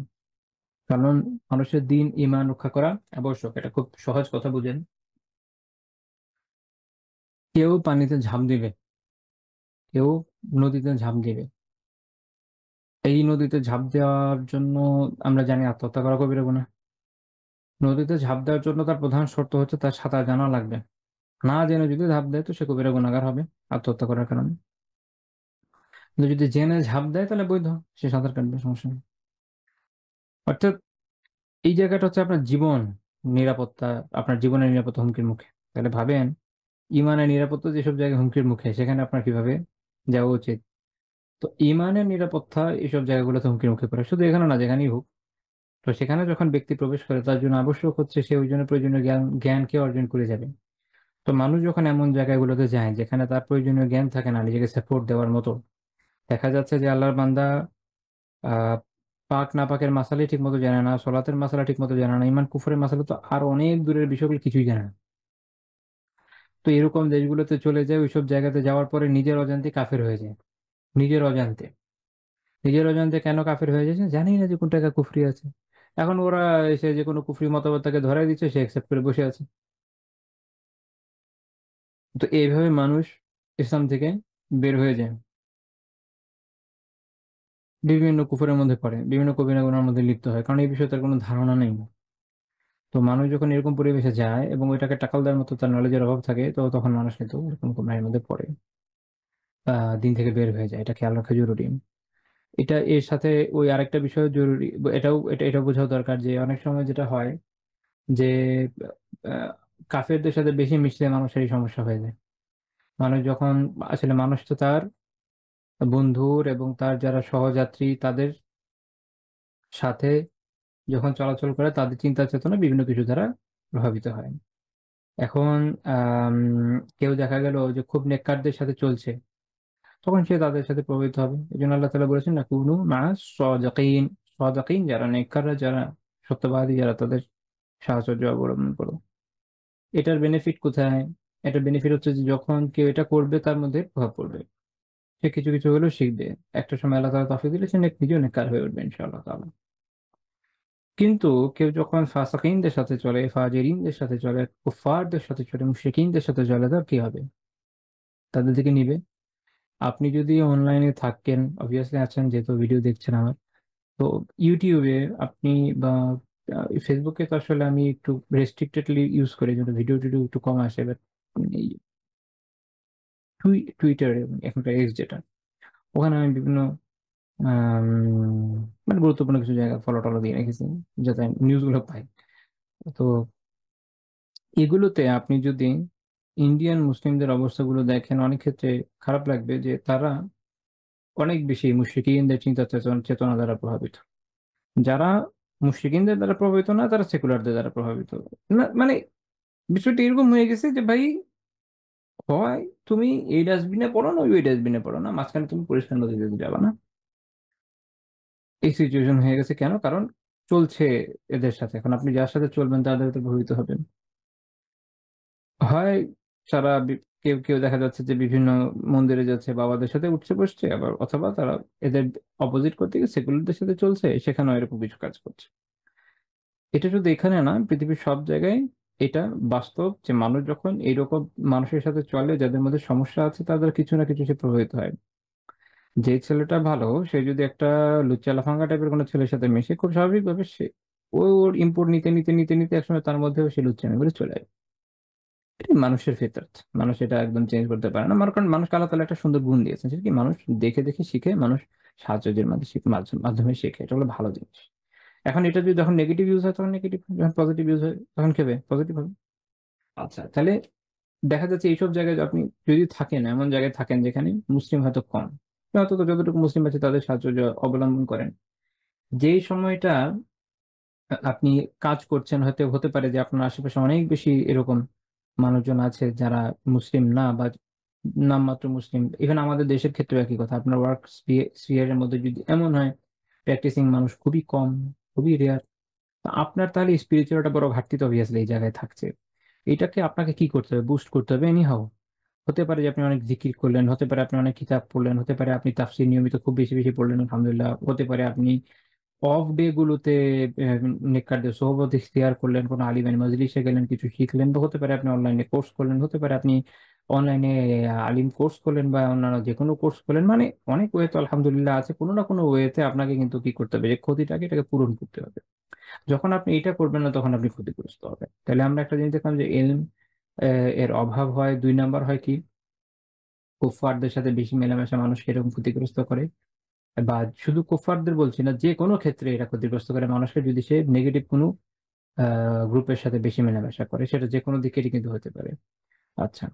কারণ মানুষের দ্বীন ঈমান রক্ষা করা আবশ্যক। এটা খুব সহজ কথা বুঝেন। কেউ পানিতে ঝাঁপ দিবে, কেউ নদীতে ঝাঁপ দিবে। এই নদীতে ঝাঁপ দেওয়ার জন্য আমরা জানি আত্মহত্যা করা কবিরা গুনাহ। নদীতে ঝাঁপ দেওয়ার জন্য তার প্রধান শর্ত হচ্ছে তার সাঁতার জানা লাগবে। না জেনে যদি ঝাঁপ দেয় তো সে কবিরা গুনাহগার হবে আত্মহত্যা করার কারণে। কিন্তু যদি জেনে ঝাঁপ দেয় তাহলে বৈধ, সে সাঁতার কাটবে, সমস্যা নেই। অর্থাৎ এই জায়গাটা হচ্ছে আপনার জীবন নিরাপত্তা, আপনার জীবনের নিরাপত্তা হুমকির মুখে। তাহলে ভাবেন, ইমানের নিরাপত্তা যেসব জায়গায় হুমকির মুখে, সেখানে আপনার কিভাবে যাওয়া উচিত। তো ইমানের নিরাপত্তা এইসব জায়গাগুলোতে হুমকির মুখে পড়ে, শুধু এখানে না, যেখানেই হোক। তো সেখানে যখন ব্যক্তি প্রবেশ করে, তার জন্য আবশ্যক হচ্ছে সে ওই জন্য প্রয়োজনীয় জ্ঞানকে অর্জন করে যাবে। তো মানুষ যখন এমন জায়গাগুলোতে যায় যেখানে তার প্রয়োজনীয় জ্ঞান থাকে না নিজেকে সাপোর্ট দেওয়ার মতো, দেখা যাচ্ছে যে আল্লাহর বান্দা আহ পাক না পাকের মাসালাই ঠিক মতো জানে না, সলাতের মাসালা ঠিক মতো জানে না, ইমান কুফরের মাসালা তো আর অনেক দূরের বিষয়গুলো কিছুই জানে না। তো এরকম দেশগুলোতে চলে যায়, ওইসব জায়গাতে যাওয়ার পরে নিজের অজান্তে কাফের হয়ে যায়। নিজের অজান্তে, নিজের অজান্তে কেন কাফের হয়ে যাচ্ছে জানি না যে কোন টাকা কুফরি আছে। এখন ওরা এসে যে কোনো কুফরি মতবাদ তাকে ধরাই দিচ্ছে, সে অ্যাকসেপ্ট করে বসে আছে। তো এইভাবে মানুষ ইসলাম থেকে বের হয়ে যায়, বিভিন্ন কুফরের মধ্যে পড়ে, বিভিন্ন কবিরা গুনার মধ্যে লিপ্ত হয়, কারণ এই বিষয়ে তার কোনো ধারণা নেই। তো মানুষ যখন এরকম পরিবেশে যায় এবং ওইটাকে টাকাল দেওয়ার মতো তার নলেজের অভাব থাকে, তো তখন মানুষ কিন্তু এরকম গুনাহের মধ্যে পড়ে, দিন থেকে বের হয়ে যায়। এটা খেয়াল রাখা জরুরি। এটা এর সাথে ওই আরেকটা বিষয় জরুরি, এটা বোঝাও দরকার যে অনেক সময় যেটা হয় যে আহ, কাফেরদের সাথে বেশি মিশলে মানুষের এই সমস্যা হয়ে যায়। মানুষ যখন, আসলে মানুষ তো তার বন্ধুর এবং তার যারা সহযাত্রী তাদের সাথে যখন চলাচল করে, তাদের চিন্তা চেতনা বিভিন্ন কিছু দ্বারা প্রভাবিত হয়। এখন আম, কেউ দেখা গেল যে খুব নেককারদের সাথে চলছে, তখন সে তাদের সাথে প্রভাবিত হবে। এই জন্য আল্লাহ তাআলা বলেছেন না, কুনু মা সাদিকিন, সাদিকিন যারা নেককাররা, যারা সত্যবাদী, যারা তাদের সাহচর্য অবলম্বন করো। এটার বেনিফিট কোথায়? এটার বেনিফিট হচ্ছে যে যখন কেউ এটা করবে তার মধ্যে প্রভাব পড়বে, সে কিছু কিছু হলেও শিখবে। একটা সময় আল্লাহ তাআলা তৌফিক দিলে সে নিজেও নেককার হয়ে উঠবে ইনশাআল্লাহ তাআলা। কিন্তু কেউ যখন ফাসিকিনদের সাথে চলে, ফাজিরিনদের সাথে চলে, কুফফারদের সাথে চলে, মুশরিকিনদের সাথে চলে, তার কি হবে? তাদের দিকে নিবে। আপনি যদি অনলাইনে থাকেন, অবভিয়াসলি আছেন যেহেতু ভিডিও দেখছেন আমার, তো ইউটিউবে আপনি বা ফেসবুকে তো আসলে আমি একটু রেস্ট্রিক্টেডলি ইউজ করি, যেটা ভিডিও টিডিও একটু কম আসে, বাট এই টুইটার এবং এখনকার এক্স যেটা, ওখানে আমি বিভিন্ন আম, মানে গুরুত্বপূর্ণ কিছু জায়গা ফলো টলো দিয়ে রেখেছি যাতে নিউজ গুলো পাই। তো এগুলোতে আপনি যদি ইন্ডিয়ান মুসলিমদের অবস্থাগুলো দেখেন, অনেক ক্ষেত্রে খারাপ লাগবে যে তারা অনেক বেশি মুশরিকিনদের চিন্তা চেতনা দ্বারা প্রভাবিত। যারা মুশরিকিনদের দ্বারা প্রভাবিত না, তারা সেকুলারদের দ্বারা প্রভাবিত। না মানে বিষয়টা এরকম হয়ে গেছে যে ভাই, হয় তুমি এই ডাস্টবিনে পড়ো না ওই ডাস্টবিনে পড়ো না, মাঝখানে তুমি পরিষ্কার নদীতে যাবে না। এই সিচুয়েশন হয়ে গেছে কেন? কারণ চলছে এদের সাথে। এখন আপনি যার সাথে চলবেন তাদের তো প্রভাবিত হবেন। হয় তারা কেউ কেউ দেখা যাচ্ছে যে বিভিন্ন মন্দিরে যাচ্ছে, বাবাদের সাথে উঠছে বসছে, আবার অথবা তারা এদের অপোজিট করতে গিয়ে সেকুলারদের সাথে চলছে, সেখানেও এরকম কিছু কাজ করছে। এটা শুধু এখানে না, পৃথিবীর সব জায়গায় এটা বাস্তব যে মানুষ যখন এইরকম মানুষের সাথে চলে যাদের মধ্যে সমস্যা আছে, তাদের কিছু না কিছু সে প্রভাবিত হয়। যে ছেলেটা ভালো, সে যদি একটা লুচ্চা লাফাঙ্গা টাইপের কোনো ছেলের সাথে মেশে, খুব স্বাভাবিকভাবে সে ওর ইম্পোর্ট নিতে নিতে নিতে নিতে একসময় তার মধ্যেও সে লুচ্চামি করে চলে যায়। এটাই মানুষের ফিতরত। মানুষ এটা একদম চেঞ্জ করতে পারে না। কারণ মানুষকে আল্লাহ তাআলা একটা সুন্দর গুণ দিয়েছেন, সেটা কি মানুষ দেখে দেখে শিখে, মানুষ সাহায্যের মাধ্যমে শেখে, এটা হলো ভালো জিনিস। এখন এটা যদি যখন নেগেটিভ ইউজ হয় তখন নেগেটিভ, যখন পজিটিভ ইউজ হয় তখন কেবে পজিটিভ হবে। আচ্ছা, তাহলে দেখা যাচ্ছে এইসব জায়গায় আপনি যদি থাকেন, এমন জায়গায় থাকেন যেখানে মুসলিম হয়তো কম, হয়তো তো যতটুকু মুসলিম আছে তাদের সাহায্য অবলম্বন করেন, যেই সময়টা আপনি কাজ করছেন, হয়তো হতে পারে যে আপনার আশেপাশে অনেক বেশি এরকম মানুষজন আছে যারা মুসলিম না, বা নামমাত্র মুসলিম। ইভেন আমাদের দেশের ক্ষেত্রে একই কথা, আপনার ওয়ার্ক স্পিয়ারের মধ্যে যদি এমন হয় প্র্যাকটিসিং মানুষ খুবই কম, খুবই রেয়ার, আপনার তাহলে স্পিরিচুয়াল একটা বড় ঘাটতি তো অবভিয়াসলি এই জায়গায় থাকছে। এটাকে আপনাকে কি করতে হবে? বুস্ট করতে হবে এনি হাউ। হতে পারে যে আপনি অনেক জিকির করলেন, হতে পারে আপনি অনেক কিতাব পড়লেন, হতে পারে আপনি তাফসীর নিয়মিত খুব বেশি বেশি পড়লেন, আলহামদুলিল্লাহ। হতে পারে আপনি অফ ডে গুলোতে নেককারদের সোহবত ইখতিয়ার করলেন, কোনো আলিমের মজলিসে গেলেন, কিছু শিখলেন, বা হতে পারে আপনি অনলাইনে কোর্স করলেন, হতে পারে আপনি অনলাইনে আলিম কোর্স করলেন, বা অন্যান্য যে কোনো কোর্স করলেন। মানে অনেক ওয়ে তো আলহামদুলিল্লাহ আছে, কোনো না কোনো ওয়েতে আপনাকে কিন্তু কি করতে হবে, যে ক্ষতিটাকে এটাকে পূরণ করতে হবে। যখন আপনি এটা করবেন না, তখন আপনি ক্ষতিগ্রস্ত হবেন। তাহলে আমরা একটা জিনিস দেখলাম যে এলম এর অভাব হয়। 2 নাম্বার হয় কি, কুফফারদের সাথে বেশি মেলামেশা মানুষকে এরকম ক্ষতিগ্রস্ত করে। বা শুধু কুফফারদের বলছি না, যে কোনো ক্ষেত্রে এটা ক্ষতিগ্রস্ত করে মানুষকে, যদি সে নেগেটিভ কোনো গ্রুপের সাথে বেশি মেলামেশা করে, সেটা যে কোনো দিকেরই কিন্তু হতে পারে। আচ্ছা,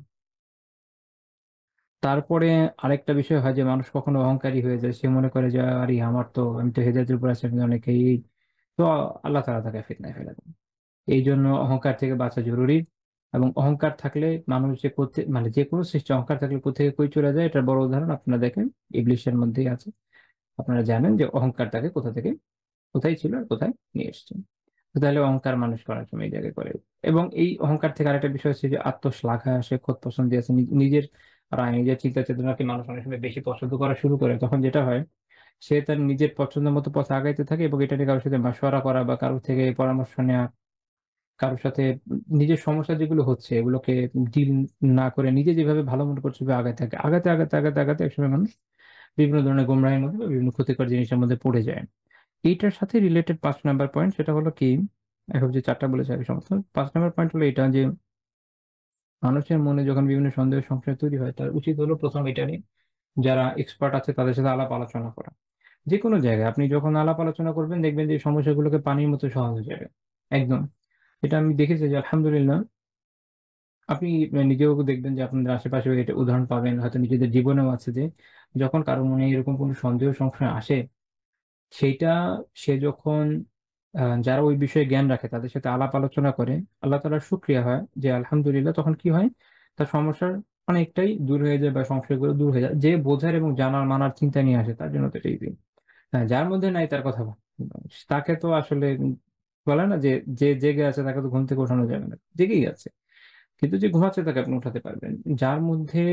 তারপরে আরেকটা বিষয় হয় যে মানুষ কখনো অহংকারী হয়ে যায়, সে মনে করে যে আরে আমার তো, আমি তো হেদায়েতের উপর আছি, আমি তো অনেকেই, তো আল্লাহ তাআলা তাকে ফিতনায় ফেলে দেন। এই জন্য অহংকার থেকে বাঁচা জরুরি। এবং অহংকার থাকলে মানুষ যে করতে, মানে যে কোনো সৃষ্টি অহংকার থাকলে কোথেকে কই চলে যায়, এটার বড় উদাহরণ আপনারা দেখেন ইবলিশের মধ্যেই আছে। আপনারা জানেন যে অহংকার তাকে কোথা থেকে কোথায় ছিল আর কোথায় নিয়ে এসছে। তো তাহলে অহংকার মানুষ করার সময় এই জায়গায় করে। এবং এই অহংকার থেকে আরেকটা বিষয় হচ্ছে যে আত্মশ্লাঘা আসে, খোদ পছন্দ আছে, নিজের রায়, নিজের চিন্তা চেতনাকে মানুষ অনেক সময় বেশি পছন্দ করা শুরু করে। তখন যেটা হয়, সে তার নিজের পছন্দ মতো পথে আগাইতে থাকে, এবং এটা নিয়ে কারোর সাথে মাশওয়ারা করা বা কারোর থেকে পরামর্শ নেওয়া, কারোর সাথে নিজের সমস্যা যেগুলো হচ্ছে এগুলোকে ডিল না করে নিজে যেভাবে ভালো মনে করছে সেভাবে আগাতে থাকে, আগাতে আগাতে আগাতে আগাতে একসময় মানুষ বিভিন্ন ধরনের গোমরাহের মধ্যে বা বিভিন্ন ক্ষতিকর জিনিসের মধ্যে পড়ে যায়। এইটার সাথে রিলেটেড 5 নাম্বার পয়েন্ট, সেটা হলো কি, এখন যে 4টা বলেছে আগে সমস্ত, 5 নাম্বার পয়েন্ট হলো এটা যে মানুষের মনে যখন বিভিন্ন সন্দেহ সংশয় তৈরি হয়, তার উচিত হলো প্রথম এটা নিয়ে যারা এক্সপার্ট আছে তাদের সাথে আলাপ আলোচনা করা। যে কোনো জায়গায় আপনি যখন আলাপ আলোচনা করবেন, দেখবেন যে এই সমস্যাগুলোকে পানির মতো সহজ হয়ে যাবে একদম। এটা আমি দেখেছি যে আলহামদুলিল্লাহ, আপনি নিজেও দেখবেন যে আপনাদের আশেপাশে এটা উদাহরণ পাবেন, হয়তো নিজেদের জীবনেও আছে, যে যখন কারো মনে এরকম কোনো সন্দেহ সংশয় আসে, সেইটা সে যখন যারা ওই বিষয়ে জ্ঞান রাখে তাদের সাথে আলাপ আলোচনা করে, আল্লাহ তাআলার শুকরিয়া হয় যে আলহামদুলিল্লাহ, তখন কি হয়, তার সমস্যার অনেকটাই দূর হয়ে যায় বা সংশয়গুলো দূর হয়ে যায়। যে বোঝার এবং জানার মানার চিন্তা নিয়ে আসে তার জন্য তো এটা ইজি। হ্যাঁ, যার মধ্যে নাই তার কথা তাকে তো আসলে বলে না যে, যে জেগে আছে তাকে তো ঘুম থেকে ওঠানো যাবে না, জেগেই আছে। কিন্তু যে ঘুমাচ্ছে তাকে আপনি উঠাতে পারবেন। যার মধ্যে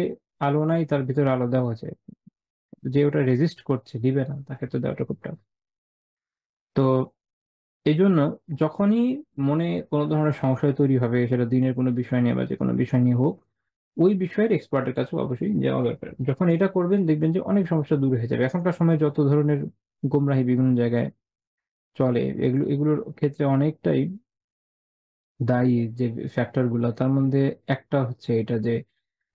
আলো নাই তার ভিতরে আলো দেওয়া যায়, যে ওটা রেজিস্ট করছে দিবে না, তাকে তো দেওয়াটা খুব tough। তো এই জন্য যখনই মনে কোনো ধরনের সংশয় তৈরি হবে, সেটা দিনের কোনো বিষয় নিয়ে বা যে কোনো বিষয় নিয়ে হোক, ওই বিষয়ের এক্সপার্টের কাছে অবশ্যই যাওয়া দরকার। যখন এটা করবেন দেখবেন যে অনেক সমস্যা দূর হয়ে যাবে। এখনকার সময় যত ধরনের গোমরাহি বিভিন্ন জায়গায় চলে, এগুলোর ক্ষেত্রে অনেকটাই দায়ী যে ফ্যাক্টর গুলো, তার মধ্যে একটা হচ্ছে এটা যে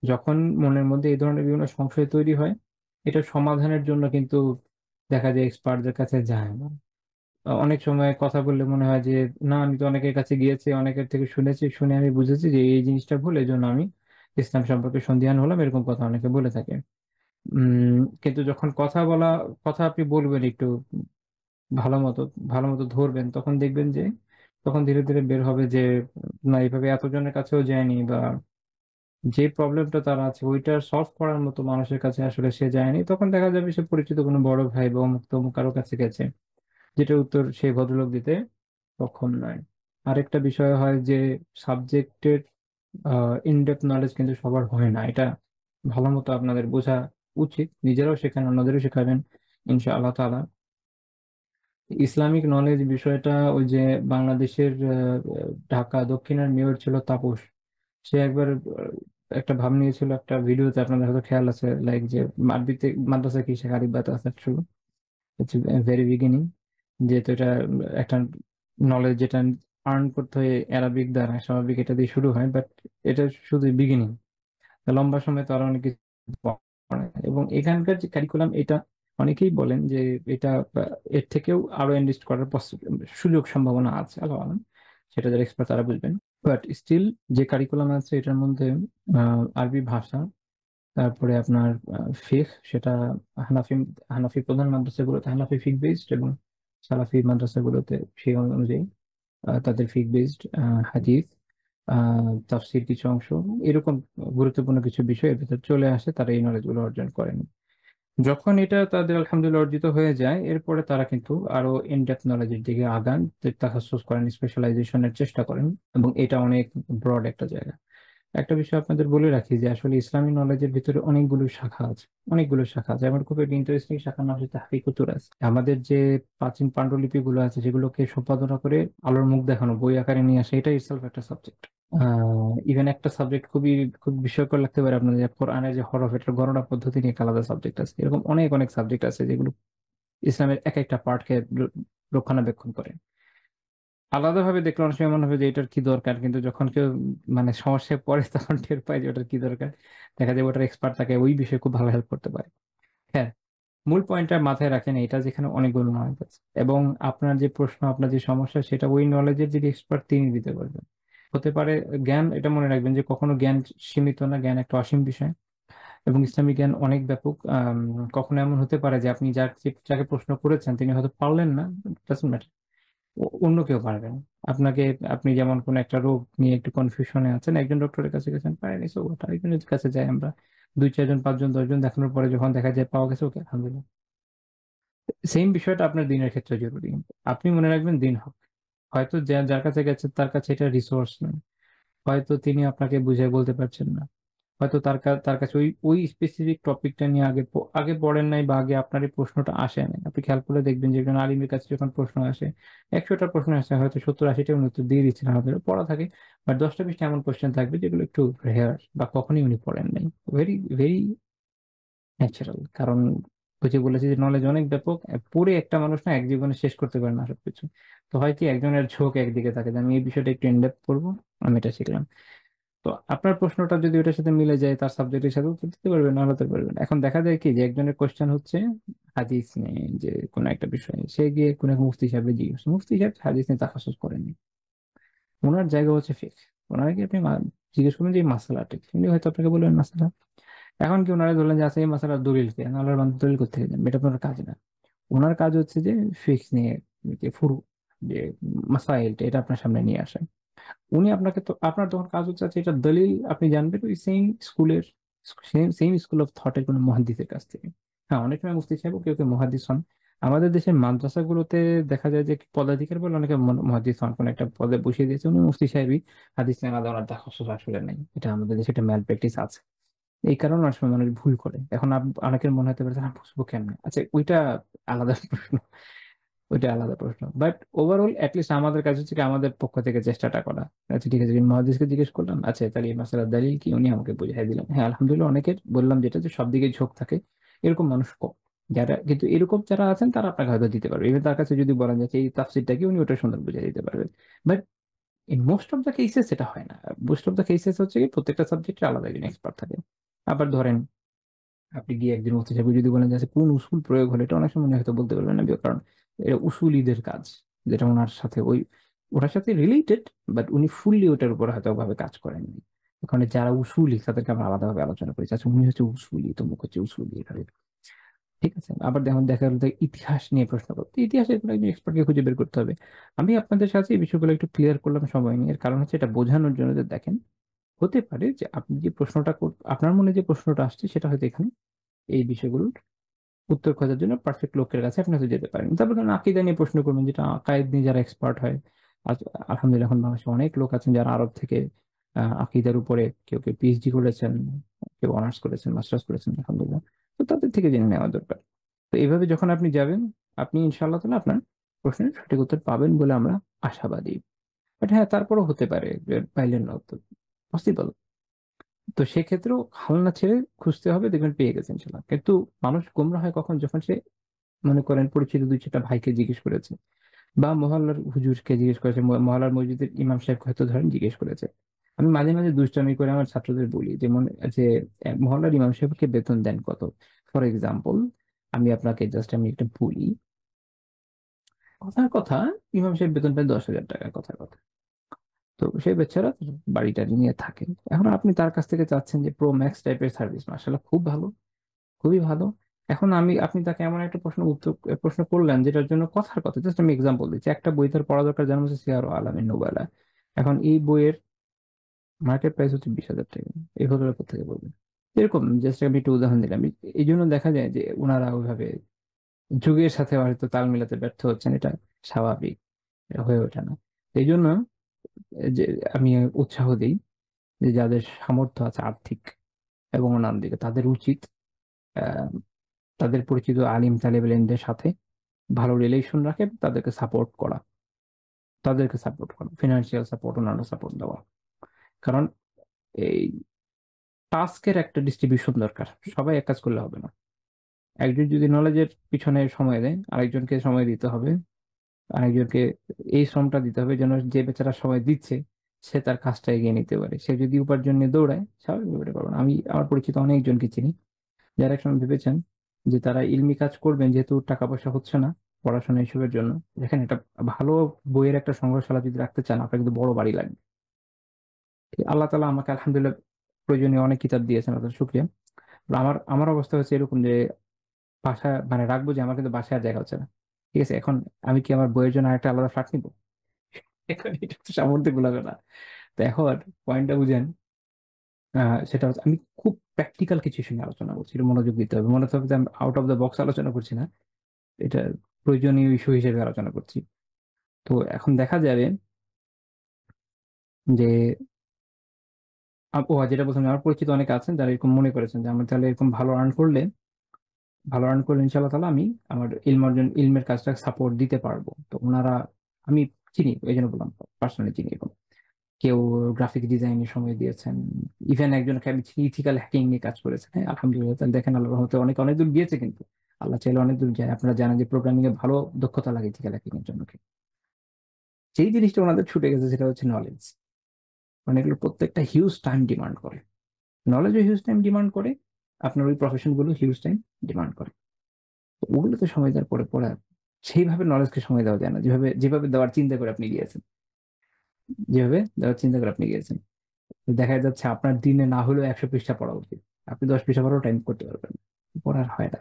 যখন মনের মধ্যে এই ধরনের বিভিন্ন সংশয় তৈরি হয়, এটা সমাধানের জন্য কিন্তু দেখা যায় এক্সপার্টদের কাছে যায় না। অনেক সময় কথা বললে মনে হয় যে না, আমি তো অনেকের কাছে গিয়েছি, অনেকের থেকে শুনেছি, শুনে আমি বুঝেছি যে এই জিনিসটা ভুল, এই জন্য আমি ইসলাম সম্পর্কে সন্দিহান হলাম, এরকম কথা অনেকে বলে থাকে। কিন্তু যখন কথা আপনি বলবেন একটু ভালো মতো ভালো মতো ধরবেন, তখন দেখবেন যে তখন ধীরে ধীরে বের হবে যে না, এইভাবে এতজনের কাছেও যায়নি, বা যে প্রবলেমটা তার আছে ওইটা সলভ করার মতো মানুষের কাছে আসলে সে যায়নি। তখন দেখা যাবে সে পরিচিত কোনো বড় ভাই বা অমুক তমুক কারো কাছে গেছে, যেটা উত্তর সেই ভদ্রলোক দিতে সক্ষম নয়। আরেকটা বিষয় হয় যে সাবজেক্টের ইনডেপথ নলেজ কিন্তু সবার হয় না, এটা ভালো মতো আপনাদের বোঝা উচিত। নিজেরাও শেখান, অন্যদেরও শেখাবেন ইনশাআল্লাহ তাআলা। ইসলামিক নলেজ বিষয়টা ওই যে বাংলাদেশের ঢাকা দক্ষিণের মেয়র ছিল তাপস, সে একবার একটা ভাব নিয়েছিল একটা ভিডিওতে, আপনাদের হয়তো খেয়াল আছে, লাইক যে আরবিতে মাদ্রাসা কি শেখা, আরিবাত আসাদ শুরু, ভেরি বিগিনিং, যেহেতু এটা একটা নলেজ যেটা আর্ন করতে হয় অ্যারাবিক দ্বারা, স্বাভাবিক এটা দিয়ে শুরু হয়, বাট এটা শুধু বিগিনিং, লম্বা সময় তো আরো অনেক কিছু পড়ে। এবং এখানকার যে কারিকুলাম, এটা অনেকেই বলেন যে এটা এর থেকেও আরো এনরিচ করার সুযোগ সম্ভাবনা আছে, আল্লাহ আলাম, সেটা যারা এক্সপার্ট তারা বুঝবেন। বাট স্টিল যে কারিকুলাম আছে এটার মধ্যে আরবি ভাষা, তারপরে আপনার ফিকহ, সেটা হানাফি হানাফি প্রধান মাদ্রাসাগুলোতে হানাফি ফিক বেসড, এবং সালাফি মাদ্রাসাগুলোতে সেই অনুযায়ী তাদের ফিক বেসড, হাদিস, তাফসির কিছু অংশ, এরকম গুরুত্বপূর্ণ কিছু বিষয় এর ভিতর চলে আসে, তারা এই নলেজ গুলো অর্জন করেন। যখন এটা তাদের আলহামদুলিল্লাহ অর্জিত হয়ে যায়, এরপরে তারা কিন্তু আরো ইনডেপথ নলেজের দিকে আগান, তাখাসুস করেন, স্পেশালাইজেশনের চেষ্টা করেন, এবং এটা অনেক ব্রড একটা জায়গা। একটা বিষয় আপনাদের বলে রাখি যে আসলে ইসলামী নলেজের ভিতরে অনেকগুলো শাখা আছে, অনেকগুলো শাখা আছে। আমার খুব একটা ইন্টারেস্টিং শাখার নাম হচ্ছে তাহফিকুত তুরাস। আমাদের যে প্রাচীন পান্ডুলিপি গুলো আছে সেগুলোকে সম্পাদনা করে আলোর মুখ দেখানো, বই আকারে নিয়ে আসা, এটা ইটসেলফ একটা সাবজেক্ট। ইভেন একটা সাবজেক্ট খুব বিস্ময়কর লাগতে পারে আপনাদের, যে কোরআনের যে হরফ, এটার গণনা পদ্ধতি নিয়ে একটা আলাদা সাবজেক্ট আছে। এরকম অনেক অনেক সাবজেক্ট আছে যেগুলো ইসলামের এক একটা পার্টকে রক্ষণাবেক্ষণ করে। আলাদাভাবে দেখলে অনেক সময় মনে হবে যে এটার কি দরকার, কিন্তু যখন কেউ মানে সমস্যায় পড়ে তখন টের পায় যে ওটার কি দরকার। দেখা যায় ওটার এক্সপার্ট তাকে ওই বিষয়ে খুব ভালো হেল্প করতে পারে। হ্যাঁ, মূল পয়েন্টটা মাথায় রাখেন, এটা যেখানে অনেকগুলো নলেজ আছে, এবং আপনার যে প্রশ্ন, আপনার যে সমস্যা, সেটা ওই নলেজের যে এক্সপার্ট তিনি দিতে পারবেন। হতে পারে জ্ঞান, এটা মনে রাখবেন যে কখনো জ্ঞান সীমিত না, জ্ঞান একটা অসীম বিষয়, এবং ইসলামিক জ্ঞান অনেক ব্যাপক। কখনো এমন হতে পারে যে আপনি যাকে প্রশ্ন করেছেন তিনি হয়তো পারলেন না, অন্য কেউ পারবেন। আপনাকে, আপনি যেমন কোন একটা রোগ নিয়ে একটু কনফিউশনে আছেন, একজন ডক্টরের কাছে গেছেন, পারেনি, সো ওটা আরেকজনের কাছে যাই আমরা, দুই চারজন পাঁচজন দশজন দেখানোর পরে যখন দেখা যায় পাওয়া গেছে, ওকে আলহামদুলিল্লাহ। সেম বিষয়টা আপনার দিনের ক্ষেত্রে জরুরি। আপনি মনে রাখবেন দিন হক, হয়তো যার কাছে গেছে তার কাছে এটা রিসোর্স নেই, হয়তো তিনি আপনাকে বুঝিয়ে বলতে পারছেন না, হয়তো তার কাছে ওই ওই স্পেসিফিক টপিকটা নিয়ে আগে পড়েন নাই, বা আগে আপনার এই প্রশ্নটা আসে নাই। আপনি খেয়াল করে দেখবেন যে একজন আলিমের কাছে যখন প্রশ্ন আসে, 100টা প্রশ্ন আসে, হয়তো 70-80টা উনি উত্তর দিয়ে দিচ্ছেন, আমাদের পড়া থাকে, বাট 10টা-20টা এমন কোশ্চেন থাকবে যেগুলো একটু রেয়ার, বা কখনই উনি পড়েন নাই। ভেরি ভেরি ন্যাচারাল, কারণ ওই যে বলেছি যে নলেজ অনেক ব্যাপক, পড়ে একটা মানুষ না এক জীবনে শেষ করতে পারে না সবকিছু। তো হয় কি, একজনের ঝোঁক একদিকে থাকে যে আমি এই বিষয়টা একটু ইনডেপথ পড়বো, আমি এটা শিখলাম। তো আপনার প্রশ্নটা যদি ওটার সাথে মিলে যায়, তার সাবজেক্টের সাথে উত্তর দিতে পারবেন, না হতে পারবেন। এখন দেখা যায় কি যে একজনের কোশ্চেন হচ্ছে হাদিস নিয়ে, যে কোনো একটা বিষয়ে সে গিয়ে কোনো এক মুফতি সাহেবের জিজ্ঞেস, মুফতি সাহেব হাদিস নিয়ে তাফাসুস করেননি, ওনার জায়গা হচ্ছে ফিকহ। ওনাকে আপনি জিজ্ঞেস করবেন যে এই মাসালাটা কি? উনি হয়তো আপনাকে বলবেন মাসালা। এখন কি ওনারা ধরলেন যে আছে এই মাসালার দলিল কে, আল্লাহর বান্দা দলিল করতে গেলেন, এটা আপনার কাজ না। ওনার কাজ হচ্ছে যে ফিকহ নিয়ে যে ফুরু, যে মাসাইলটা, এটা আপনার সামনে নিয়ে আসেন। উনি আপনাকে, তো আপনার তখন কাজ হচ্ছে আচ্ছা এটা দলিল আপনি জানবেন ওই সেম স্কুলের, সেম সেম স্কুল অফ থটের কোনো মহাদ্দিসের কাছ থেকে। হ্যাঁ, অনেক সময় মুফতি সাহেব কেউ কেউ মহাদ্দিস হন। আমাদের দেশের মাদ্রাসাগুলোতে দেখা যায় যে পদাধিকার বলে অনেকে মহাদ্দিস হন, কোন একটা পদে বসিয়ে দিয়েছে উনি মুফতি সাহেবই, হাদিস নিয়ে আলাদা ওনার তাখাসুস আসলে নেই। এটা আমাদের দেশে একটা ম্যাল প্র্যাকটিস আছে। এই কারণে অনেক সময় মানুষ ভুল করে। এখন অনেকের মনে হতে পারে যে, বুঝবো কেমনে, আচ্ছা ওইটা আলাদা প্রশ্ন, ওইটা আলাদা প্রশ্ন। বাট ওভারঅল অ্যাটলিস্ট আমাদের কাছে হচ্ছে কি, আমাদের পক্ষ থেকে চেষ্টাটা করা। আচ্ছা ঠিক আছে, মহাদিসকে জিজ্ঞেস করলাম, আচ্ছা তাহলে এই মাসালার দলিল কি, উনি আমাকে বুঝাই দিলেন। হ্যাঁ আলহামদুলিল্লাহ, অনেকের বললাম যেটা, যে সব দিকে ঝোঁক থাকে, এরকম মানুষ কম। যারা কিন্তু এরকম যারা আছেন তারা আপনাকে হয়তো দিতে পারবে, ইভেন তার কাছে যদি বলেন যে এই তাফসীরটা কি, উনি ওটা সুন্দর বুঝিয়ে দিতে পারবেন। But in most of the cases সেটা হয় না। মোস্ট অফ দ্য কেসেস হচ্ছে কি প্রত্যেকটা সাবজেক্টে আলাদা একজন এক্সপার্ট থাকে। আবার ধরেন আপনি গিয়ে একজন মুফতি সাহেব যদি বলেন যে আচ্ছা, কোন উসুল প্রয়োগ হলে, এটা অনেক সময় উনি হয়তো বলতে পারবেন না, কারণ এটা উসুলিদের কাজ, যেটা ওনার সাথে ওটার সাথে রিলেটেড, বাট উনি ফুললি ওটার উপর হয়তো ভাবে কাজ করেননি। ওখানে যারা উসুলি তাদেরকে আমরা আলাদাভাবে আলোচনা করেছি, আচ্ছা উনি হচ্ছে উসুলি, তমুক হচ্ছে উসুলি, এভাবে। ঠিক আছে, আবার দেখুন দেখা গেল যে ইতিহাস নিয়ে প্রশ্ন করতে, ইতিহাসের কোনো একজন এক্সপার্টকে খুঁজে বের করতে হবে। আমি আপনাদের সাথে এই বিষয়গুলো একটু ক্লিয়ার করলাম সময় নিয়ে, এর কারণ হচ্ছে এটা বোঝানোর জন্য যে দেখেন, হতে পারে যে আপনি যে প্রশ্নটা আপনার মনে যে প্রশ্নটা আসছে সেটা হয়তো এখানে এই বিষয়গুলোর উত্তর খোঁজার জন্য পারফেক্ট লোকের কাছে আপনি হয়তো যেতে পারেন। তারপর ধরুন আকিদা নিয়ে প্রশ্ন করবেন, যেটা আকায়েদ নিয়ে যারা এক্সপার্ট হয়। আজ আলহামদুলিল্লাহ এখন বাংলাদেশে অনেক লোক আছেন যারা আরব থেকে আকিদার উপরে কেউ কেউ পিএইচডি করেছেন, কেউ অনার্স করেছেন, মাস্টার্স করেছেন, আলহামদুলিল্লাহ। তো তাদের থেকে জেনে নেওয়া দরকার। তো এইভাবে যখন আপনি যাবেন, আপনি ইনশাআল্লাহ তাআলা আপনার প্রশ্নের সঠিক উত্তর পাবেন বলে আমরা আশাবাদী। বাট হ্যাঁ, তারপরও হতে পারে যে পাইলেন না উত্তর, পসিবল। তো সেক্ষেত্রেও হাল না ছেড়ে খুঁজতে হবে, দেখবেন পেয়ে গেছেন ইনশাল্লাহ। কিন্তু মানুষ গোমরা হয় কখন, যখন সে মনে করেন পরিচিত দুই চারটা ভাইকে জিজ্ঞেস করেছে, বা মহল্লার হুজুরকে জিজ্ঞেস করেছে, মহল্লার মসজিদের ইমাম সাহেবকে হয়তো ধরেন জিজ্ঞেস করেছে। আমি মাঝে মাঝে দুষ্টামি করে আমার ছাত্রদের বলি যে যে মহল্লার ইমাম সাহেবকে বেতন দেন কত। ফর এক্সাম্পল, আমি আপনাকে জাস্ট আমি একটা বলি, কথার কথা, ইমাম সাহেব বেতন পায় 10,000 টাকা, কথার কথা। তো সেই বেচারা তার বাড়িটা নিয়ে থাকে। এখন আপনি তার কাছ থেকে চাচ্ছেন যে প্রো ম্যাক্স টাইপের সার্ভিস, মার্শাল্লাহ খুব ভালো, খুবই ভালো। এখন আপনি তাকে এমন একটা প্রশ্ন করলেন যেটার জন্য কথার কথা, জাস্ট আমি এক্সাম্পল দিচ্ছি, একটা বই তার পড়া দরকার, যেমন হচ্ছে সিয়ার আলামিন নুবালা। এখন এই বইয়ের মার্কেট প্রাইস হচ্ছে 20,000 টাকা। এই হলো থেকে বলবেন এরকম, জাস্ট আমি একটু উদাহরণ দিলাম। এই জন্য দেখা যায় যে ওনারা ওইভাবে যুগের সাথে হয়তো তাল মিলাতে ব্যর্থ হচ্ছেন, এটা স্বাভাবিক, এটা হয়ে ওঠে না। এই জন্য যে আমি উৎসাহ দিই যে যাদের সামর্থ্য আছে আর্থিক এবং অন্যান্য দিকে, তাদের উচিত আহ, তাদের পরিচিত আলিম তালেবেল ইলমদের সাথে ভালো রিলেশন রাখে, তাদেরকে সাপোর্ট করা, ফিনান্সিয়াল সাপোর্ট, অন্যান্য সাপোর্ট দেওয়া। কারণ এই টাস্কের একটা ডিস্ট্রিবিউশন দরকার, সবাই এক কাজ করলে হবে না। একজন যদি নলেজের পিছনে সময় দেয়, আরেকজনকে সময় দিতে হবে, আরেকজনকে এই শ্রমটা দিতে হবে যেন যে বেচারা সময় দিচ্ছে সে তার কাজটা এগিয়ে নিতে পারে। সে যদি উপার্জন নিয়ে দৌড়ায়, স্বাভাবিক ব্যাপারে পারবে না। আমি আমার পরিচিত অনেকজনকে চিনি যারা একসময় ভেবেছেন যে তারা ইলমি কাজ করবেন, যেহেতু টাকা পয়সা হচ্ছে না পড়াশোনা এসবের জন্য। দেখেন, একটা ভালো বইয়ের একটা সংগ্রহশালা যদি রাখতে চান, আপনার কিন্তু বড় বাড়ি লাগবে। আল্লাহ তালা আমাকে আলহামদুলিল্লাহ প্রয়োজনীয় অনেক কিতাব দিয়েছেন, আপনার শুক্রিয়া। আমার আমার অবস্থা হচ্ছে এরকম যে বাসা মানে রাখবো, যে আমার কিন্তু বাসায় আর জায়গা হচ্ছে না। ঠিক আছে, এখন আমি কি আমার বইয়ের জন্য একটা আলাদা ফ্ল্যাট নিবো? এখন এটা তো সামর্থ্য গুলাবে না। তো এখন পয়েন্টটা বুঝেন, সেটা হচ্ছে আমি খুব প্র্যাকটিক্যাল কিছু ইস্যু নিয়ে আলোচনা করছি, এটা মনোযোগ দিতে হবে, মনে হবে যে আমি আউট অফ দ্য বক্স আলোচনা করছি না, এটা প্রয়োজনীয় ইস্যু হিসেবে আলোচনা করছি। তো এখন দেখা যাবে যে যেটা বলছিলাম, আমার পরিচিত অনেকে আছেন যারা এরকম মনে করেছেন যে আমি তাহলে এরকম ভালো রান করলে ইনশাল্লাহ তাহলে আমি আমার ইলমের কাজটা সাপোর্ট দিতে পারবো। তো ওনারা, আমি চিনি, এই জন্য বললাম, পার্সোনালি চিনি এরকম কেউ গ্রাফিক ডিজাইনের সময় দিয়েছেন। ইভেন একজনকে আমি চিনি ইথিক্যাল হ্যাকিং নিয়ে কাজ করেছেন। হ্যাঁ, আলহামদুলিল্লাহ, তাহলে দেখেন আল্লাহ রহমতে অনেক অনেক দূর গিয়েছে, কিন্তু আল্লাহ চাইলে অনেক দূর যায়। আপনারা জানেন যে প্রোগ্রামিং এ ভালো দক্ষতা লাগে ইথিক্যাল হ্যাকিং এর জন্য। যেই জিনিসটা ওনাদের ছুটে গেছে সেটা হচ্ছে নলেজ। মানে এগুলো প্রত্যেকটা হিউজ টাইম ডিমান্ড করে, নলেজও হিউজ টাইম ডিমান্ড করে, আপনার ওই প্রফেশন গুলো হিউজ টাইম ডিমান্ড করে। তো ওগুলোতে সময় দেওয়ার পরে পরে সেইভাবে নলেজকে সময় দেওয়া যায় না, যেভাবে যেভাবে দেওয়ার চিন্তা করে আপনি গিয়েছেন, যেভাবে দেওয়ার চিন্তা করে আপনি গিয়েছেন। দেখা যাচ্ছে আপনার দিনে না হলেও 100 পৃষ্ঠা পড়া উচিত, আপনি 10 পৃষ্ঠা পড়াও টাইম করতে পারবেন না। পড়ার হয় না,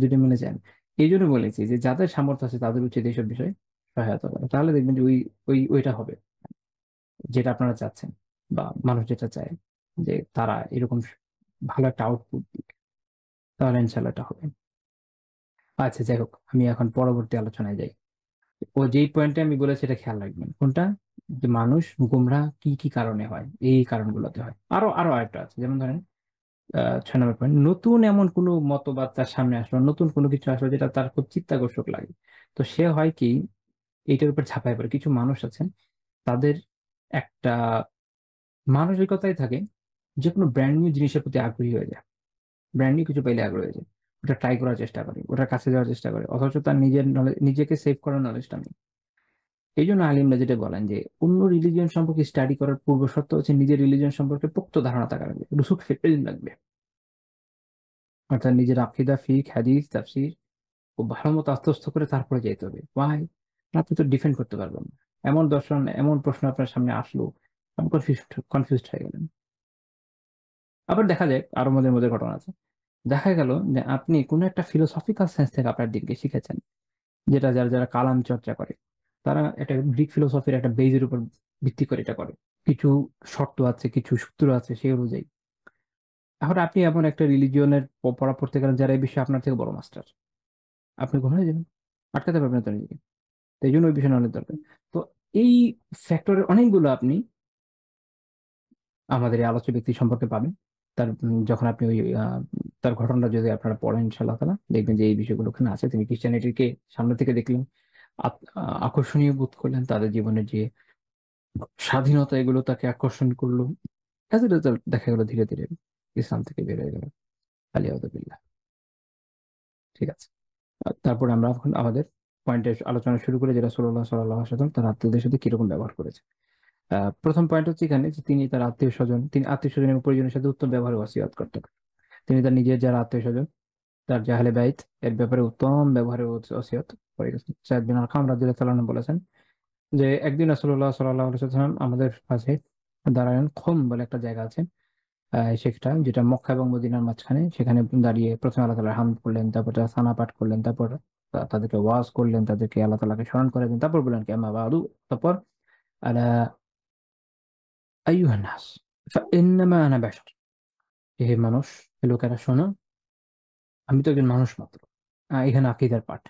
দুটো মিলে যায় না। এই জন্য বলেছি যে যাদের সামর্থ্য আছে তাদের উচিত এইসব বিষয়ে সহায়তা করা, তাহলে দেখবেন যে ওইটা হবে যেটা আপনারা চাচ্ছেন, বা মানুষ যেটা চায়, যে তারা এরকম ভালো একটা আউটপুট দিক, তাহলে ইনশাল্লাহ এটা হবে। আচ্ছা, যাই হোক, আমি এখন পরবর্তী আলোচনায় যাই। ও যেই পয়েন্টে আমি বলেছি এটা খেয়াল রাখবেন, কোনটা, যে মানুষ গুমরাহ কি কি কারণে হয়, এই কারণগুলোতে হয়। আরো আরো আরেকটা আছে, যেমন ধরেন 6 নম্বর পয়েন্ট, নতুন এমন কোনো মতবাদ তার সামনে আসলো, নতুন কোনো কিছু আসলো যেটা তার খুব চিত্তাকর্ষক লাগে। তো সে হয় কি, এইটার উপর ঝাঁপায় পড়ে। কিছু মানুষ আছেন, তাদের একটা মানসিকতাই থাকে যে কোনো ব্র্যান্ড নিউ জিনিসের প্রতি আগ্রহী হয়ে যায়, ব্র্যান্ড নিউ কিছু পাইলে আগ্রহী হয়ে যায়। ওটা ট্রাই করার চেষ্টা করি, ওটার কাছে যাওয়ার চেষ্টা করি, অথচ তার নিজের নলেজ, নিজেকে সেভ করার নলেজটা নেই। এই জন্য আলিমরা যেটা বলেন যে অন্য রিলিজিয়ন সম্পর্কে স্টাডি করার পূর্ব শর্ত হচ্ছে নিজের রিলিজিয়ন সম্পর্কে পোক্ত ধারণা থাকা লাগবে, রুসুখ ইলম লাগবে। অর্থাৎ নিজের আকিদা, ফিক, হাদিস, তাফসীর খুব ভালো মতো আত্মস্থ করে তারপরে যেতে হবে। ওয়াই? আপনি তো ডিফেন্ড করতে পারবেন না। এমন দর্শন, এমন প্রশ্ন আপনার সামনে আসলো, আপনি কনফিউজড হয়ে গেলেন। আবার দেখা যায় আরো মধ্যে মধ্যে ঘটনা আছে, দেখা গেল যে আপনি কোনো একটা ফিলোসফিক্যাল সেন্স থেকে আপনার দিনকে শিখেছেন, যেটা যারা যারা কালাম চর্চা করে তারা একটা গ্রিক ফিলোসফির একটা বেজের উপর ভিত্তি করে এটা করে। কিছু শর্ত আছে, কিছু সূত্র আছে, সেই অনুযায়ী। এখন আপনি এমন একটা রিলিজিয়নের পড়া পড়তে গেলেন যারা এই বিষয়ে আপনার থেকে বড় মাস্টার, আপনি কোন হয়ে যাবেন, আটকাতে পারবেন না তো নিজেকে। তো এই জন্য ওই বিষয়ে নলেজ দরকার। তো এই ফ্যাক্টরের অনেকগুলো আপনি আমাদের এই আলোচ্য ব্যক্তি সম্পর্কে পাবেন। তার যখন আপনি ওই তার ঘটনাটা যদি আপনারা পড়েন ইনশাআল্লাহ তাআলা দেখবেন যে এই বিষয়গুলো ওখানে আছে। তিনি ক্রিশ্চিয়ানিটিকে সামনে থেকে দেখলেন, আকর্ষণীয় বোধ করলেন, তাদের জীবনের যে স্বাধীনতা এগুলো তাকে আকর্ষণ করলো। অ্যাজ এ রেজাল্ট দেখা গেল ধীরে ধীরে ইসলাম থেকে বের হয়ে গেল। আলিয়াউযুবিল্লাহ। ঠিক আছে। তারপরে আমরা এখন আমাদের পয়েন্টে আলোচনা শুরু করে, যেটা রাসূলুল্লাহ সাল্লাল্লাহু আলাইহি ওয়াসাল্লাম তার আত্মীয়দের সাথে কিরকম ব্যবহার করেছে। প্রথম পয়েন্ট হচ্ছে এখানে যে তিনি তার আত্মীয় স্বজন, তিনি আত্মীয় স্বজন এবং পরিজনের সাথে উত্তম ব্যবহার ওয়াসিয়ত করতেন। তিনি তার নিজের যারা আত্মীয় স্বজন, তার যে আহলে বাইত, এর ব্যাপারে উত্তম ব্যবহারের ওসিয়ত করে গেছেন। সাইদ বিন আরকাম রাদিয়াল্লাহু তাআলা আনহু বলেছেন যে একদিন রাসূলুল্লাহ সাল্লাল্লাহু আলাইহি ওয়াসাল্লাম আমাদের কাছে দাঁড়ালেন। খুম বলে একটা জায়গা আছে, সেটা যেটা মক্কা এবং মদিনার মাঝখানে, সেখানে দাঁড়িয়ে প্রথমে আল্লাহ তাআলার হামদ করলেন, তারপর তারা সানা পাঠ করলেন, তারপর তাদেরকে ওয়াজ করলেন, তাদেরকে আল্লাহ তাআলাকে স্মরণ করে দিন, তারপর বললেন কি আম্মা বাদু, তারপর আলা আইয়ুহান নাস ফাইন্নামা আনা বাশার, হে মানুষ, হে লোকেরা শোনো, আমি তো একজন মানুষ মাত্র। এখানে আকীদার পাঠ।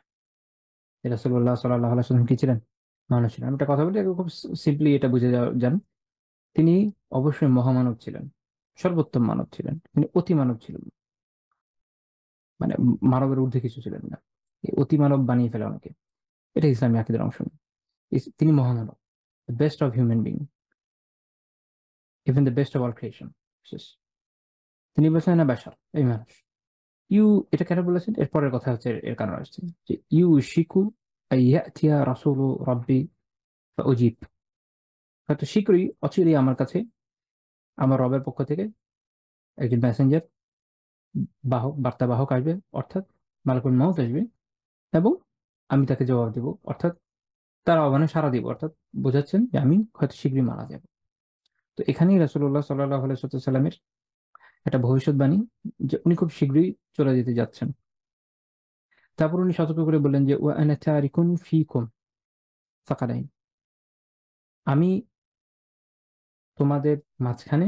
রাসূলুল্লাহ সাল্লাল্লাহু আলাইহি ওয়াসাল্লাম কি ছিলেন? মানুষ ছিলেন। আমি একটা কথা বলি, খুব সিম্পলি এটা বুঝে যান। তিনি অবশ্যই মহামানব ছিলেন, সর্বোত্তম মানব ছিলেন, তিনি অতি মানব ছিলেন না। মানে মানবের ঊর্ধ্বে কিছু ছিলেন না। এই অতি মানব বানিয়ে ফেলে অনেকে, এটা ইসলামী আকীদার অংশ না। তিনি মহামানব, best of human being, even the best of all creation. তিনি বলছেন না বাশার, এই মানুষ। ইউ, এটা কেন বলেছেন এর পরের কথা হচ্ছে, এর কারণ আসছে যে ইউ শিকু আইয়াতিয়া রাসূলু রাব্বি ফাউজিব, হয়তো শীঘ্রই অচিরেই আমার কাছে আমার রবের পক্ষ থেকে একজন মেসেঞ্জার, বাহক, বার্তা বাহক আসবে, অর্থাৎ মালাকুল মাউত আসবে, এবং আমি তাকে জবাব দেব, অর্থাৎ তার আহ্বানে সাড়া দিব, অর্থাৎ বোঝাচ্ছেন যে আমি হয়তো শীঘ্রই মারা যাব। তো এখানেই রাসূলুল্লাহ সাল্লাল্লাহু আলাইহি ওয়াসাল্লামের একটা ভবিষ্যৎবাণী যে উনি খুব শীঘ্রই চলে যেতে যাচ্ছেন। তারপর উনি সতর্ক করে বললেন যে ওয়া আনা তারিকুন ফিকুম সাকালাইন, আমি তোমাদের মাঝখানে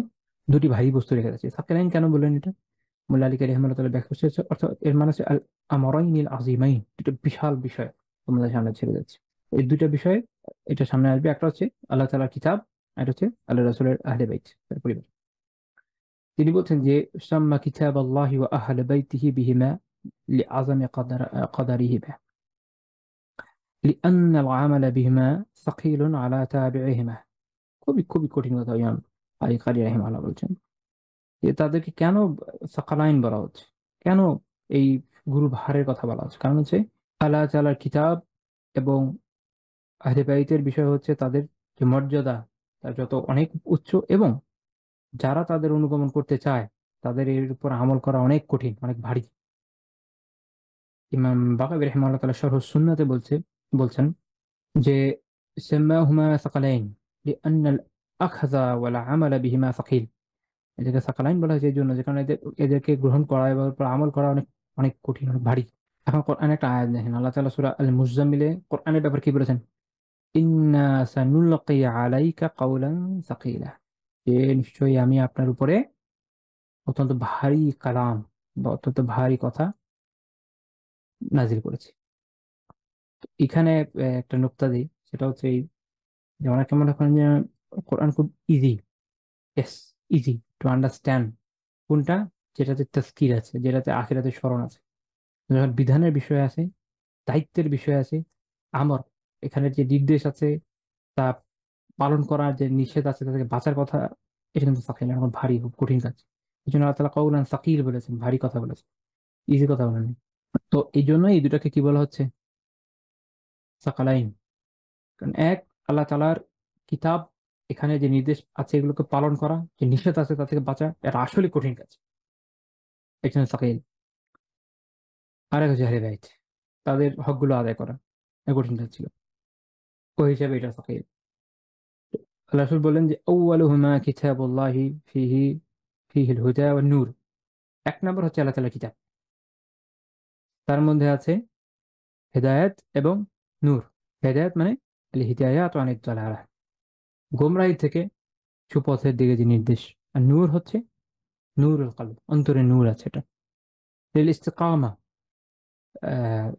দুটি ভারী বস্তু রেখে যাচ্ছি। সাকালাইন কেন বললেন এটা? মোল্লা আলী কারি রহমাতুল্লাহ ব্যাখ্যা করছে, অর্থাৎ এর মানে হচ্ছে আল আমরাইনিল আযীমাইন, দুটো বিশাল বিষয় তোমাদের সামনে ছেড়ে যাচ্ছে। এই দুইটা বিষয় এটা সামনে আসবে, একটা হচ্ছে আল্লাহ তাআলার কিতাব, আর একটা হচ্ছে আল্লাহ রাসূলের আহলে বাইত, তার পরিবার। তিনি বলছেন যে সাম্মা কিতাব আল্লাহি ওয়া আহলে বাইতিহি বিহিমা লিআযামি قدرهما لأن العمل بهما ثقيل على تابعهما। খুবই খুবই কঠিন কথা ইমাম আলী কারি রাহিমাহুল্লাহ বলছেন যে তাদেরকে কেন সাকালাইন বলা হচ্ছে, কেন এই গুরু ভারের কথা বলা হচ্ছে। কারণ হচ্ছে আল্লাহ তাআলার কিতাব এবং আহলে বাইতের বিষয় হচ্ছে তাদের যে মর্যাদা, তার যত অনেক উচ্চ, এবং যারা তাদের অনুগমন করতে চায় তাদের এর উপর আমল করা অনেক কঠিন, অনেক ভারী। ইমাম বাকাবী রাহিমাহুল্লাহ তাআলা শরহ সুন্নাতে বলছেন যে সাম্মাহুমা সাকালাইন লিআন্না আল আখযা ওয়াল আমালা বিহিমা সাকিল। এদেরকে সাকালাইন বলা হয়েছে এই জন্য যে কারণে এদেরকে গ্রহণ করা এবং এর উপর আমল করা অনেক অনেক কঠিন, অনেক ভারী। এখন কোরআনে একটা আয়াত দেখেন, আল্লাহ তাআলা সূরা আল মুজাম্মিলে কোরআনের ব্যাপারে কি বলেছেন? ইন্না সানুলকি আলাইকা কাওলান সাকিলা, যে নিশ্চয়ই আমি আপনার উপরে অত্যন্ত ভারী কালাম বা অত্যন্ত ভারী কথা নাজিল করেছি। এখানে একটা নুকতা দিই, সেটা হচ্ছে এই যে অনেকে মনে করেন যে কোরআন খুব easy. Yes, easy to understand. কোনটা? যেটাতে তাজকির আছে, যেটাতে আখিরাতের স্মরণ আছে, যখন বিধানের বিষয় আছে, দায়িত্বের বিষয় আছে, আমর, এখানে যে নির্দেশ আছে তা পালন করার যে নিষেধ আছে, তা থেকে বাঁচার কথা, এটা কিন্তু সাকিল, এখন ভারী, খুব কঠিন কাজ। এই জন্য আল্লাহ তাআলা কওলান সাকিল বলেছেন, ভারী কথা বলেছেন। ইজি কথা বলেন। তো এই জন্য এই দুটাকে কি বলা হচ্ছে? সাকালাইন। কারণ এক, আল্লাহ তাআলার কিতাব, এখানে যে নির্দেশ আছে এগুলোকে পালন করা, যে নিষেধ আছে তা থেকে বাঁচা, এটা আসলে কঠিন কাজ, এখানে সাকাইল। আর এক হচ্ছে আহলে বাইত, তাদের হকগুলো আদায় করা, এটা কঠিন কাজ ছিল, ওই হিসাবে এটা সাকাইল। আল্লাহ রাসূল বললেন যে আউয়ালুহুমা কিতাবুল্লাহি ফিহি ফিহিল হুদা ওয়ান নূর। এক নম্বর হচ্ছে আল্লাহ তাআলার কিতাব, তার মধ্যে আছে হেদায়েত এবং নূর। হেদায়েত মানে আল হিদায়াত ওয়া আনিদ দালালাহ, গোমরাহি থেকে সুপথের দিকে যে নির্দেশ। আর নূর হচ্ছে নূরুল কলব, অন্তরে নূর আছে এটা। লিল ইস্তিকামা,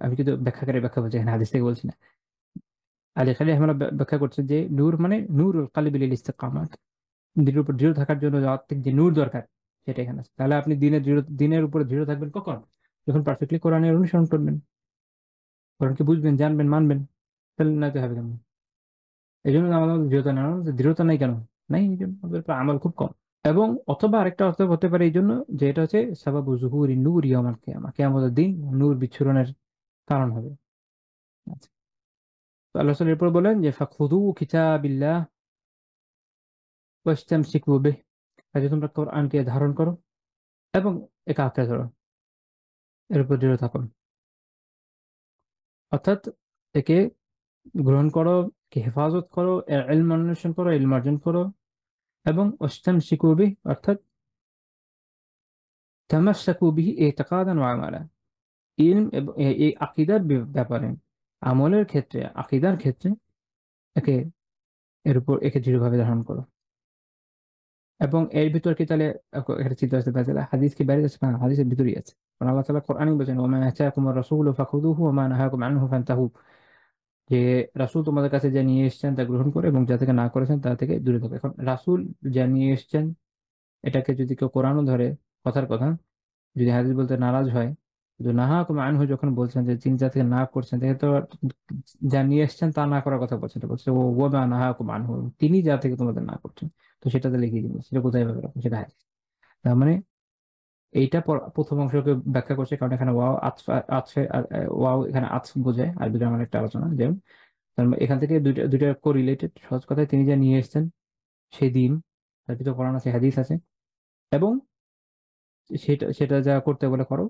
আমি কিন্তু ব্যাখ্যাকারী ব্যাখ্যা বলছি, এখানে হাদিস থেকে বলছি না। আলী খালি আমরা ব্যাখ্যা করছে যে নূর মানে নূরুল কলবি লিল ইস্তিকামাত, দিনের উপর দৃঢ় থাকার জন্য আত্মিক যে নূর দরকার সেটা এখানে আছে। তাহলে আপনি দিনের উপরে দৃঢ় থাকবেন কখন? যখন পারফেক্টলি কোরআনের অনুসরণ করবেন, কোরআনকে বুঝবেন, জানবেন, মানবেন। তাহলে না তো হবে কেমন? এই জন্য আমাদের দৃঢ়তা নেই, আমাদের দৃঢ়তা নাই কেন? নাই, এই জন্য আমাদের উপর আমল খুব কম। এবং অথবা আরেকটা অর্থ হতে পারে এই জন্য যে এটা হচ্ছে সাবাবু জুহুরি নূর ইয়াউমাল কিয়ামা, কিয়ামতের দিন নূর বিচ্ছুরণের কারণ হবে। আচ্ছা, তো আল্লাহ তাআলা এরপর বলেন যে ফাখুযু কিতাবিল্লাহ ওয়াসতামসিকু বিহি, কাজে তোমরা কোরআনকে ধারণ করো এবং একে আঁকড়ে ধরো, এর উপর দৃঢ় থাকো। অর্থাৎ একে গ্রহণ করো, একে হেফাজত করো, এর ইলম অন্বেষণ করো, ইলম অর্জন করো। এবং ওয়াসতামসিকু বিহি অর্থাৎ তামাসসাকু বিহি ইতিকাদান ওয়া আমালা, ইলম এবং এই আকীদার ব্যাপারে, আমলের ক্ষেত্রে, আকীদার ক্ষেত্রে একে, এর উপর একে দৃঢ়ভাবে ধারণ করো। এবং এর ভিতর কি তাহলে একটা চিন্তা আসতে পারে তাহলে হাদিস কি বাইরে যাচ্ছে? না, হাদিসের ভিতরেই আছে। কারণ আল্লাহ তাআলা কোরআনেই বলেছেন ওয়া মা আতাকুমুর রাসূলু ফাখুযুহু ওয়া মা নাহাকুম আনহু ফান্তাহু, যে রাসূল তোমাদের কাছে যা নিয়ে এসেছেন তা গ্রহণ করে এবং যা থেকে না করেছেন তা থেকে দূরে থাকো। এখন রাসূল যা নিয়ে এসেছেন এটাকে যদি কেউ কোরআনও ধরে কথার কথা, যদি হাদিস বলতে নারাজ হয়, কিন্তু নাহাকুম আনহু যখন বলছেন যে তিনি যা থেকে না করছেন, তাকে তো যা নিয়ে এসেছেন তা না করার কথা বলছেন, এটা বলছে ও ওয়া মা নাহাকুম আনহু, তিনি যা থেকে তোমাদের না করছেন। তো সেটাতে লিখে দিন, সেটা কোথায় পাবে আপনি? সেটা হাদিস। তার মানে এইটা প্রথম অংশকে ব্যাখ্যা করছে, কারণ এখানে ওয়াও আতফ আছে, ওয়াও এখানে আতফ বোঝায়। আর দুটো আমার একটা আলোচনা যেমন, তার মানে এখান থেকে দুইটা দুইটা কোরিলেটেড। সহজ কথায় তিনি যা নিয়ে এসেছেন সেই দিন, তার ভিতরে কোরআন আছে, হাদিস আছে, এবং সেটা সেটা যা করতে বলে করো,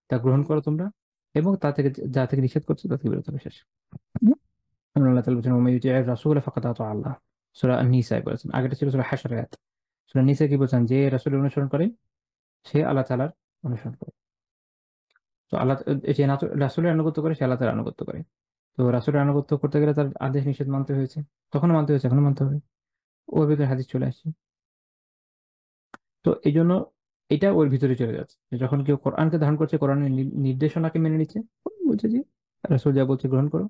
তা গ্রহণ করো তোমরা, এবং তা থেকে যা থেকে নিষেধ করছো তা থেকে বিরত থাকো। শেষ। আমরা আল্লাহ তাআলা বলেছেন ওয়া মাইয়ুতি'আর রাসূলা ফাকাদ আতা আল্লাহ, সূরা আন-নিসা বলেছেন। আগেটা ছিল সূরা হাশর আয়াত। সূরা নিসা কি বলেছেন? যে রাসূলের অনুসরণ করে সে আল্লাহ তাআলার অনুসরণ করে। তো আল্লাহ, যে রাসূলের আনুগত্য করে সে আল্লাহ তাআলার আনুগত্য করে। তো রাসূলের আনুগত্য করতে গেলে তার আদেশ নিষেধ মানতে হয়েছে, তখনও মানতে হয়েছে, এখনো মানতে হবে। ওর ভিতরে হাদিস চলে আসছে। তো এই জন্য এটা ওর ভিতরে চলে যাচ্ছে, যে যখন কেউ কোরআনকে ধারণ করছে, কোরআনের নির্দেশনাকে মেনে নিচ্ছে, বলছে যে রাসূল যা বলছে গ্রহণ করো,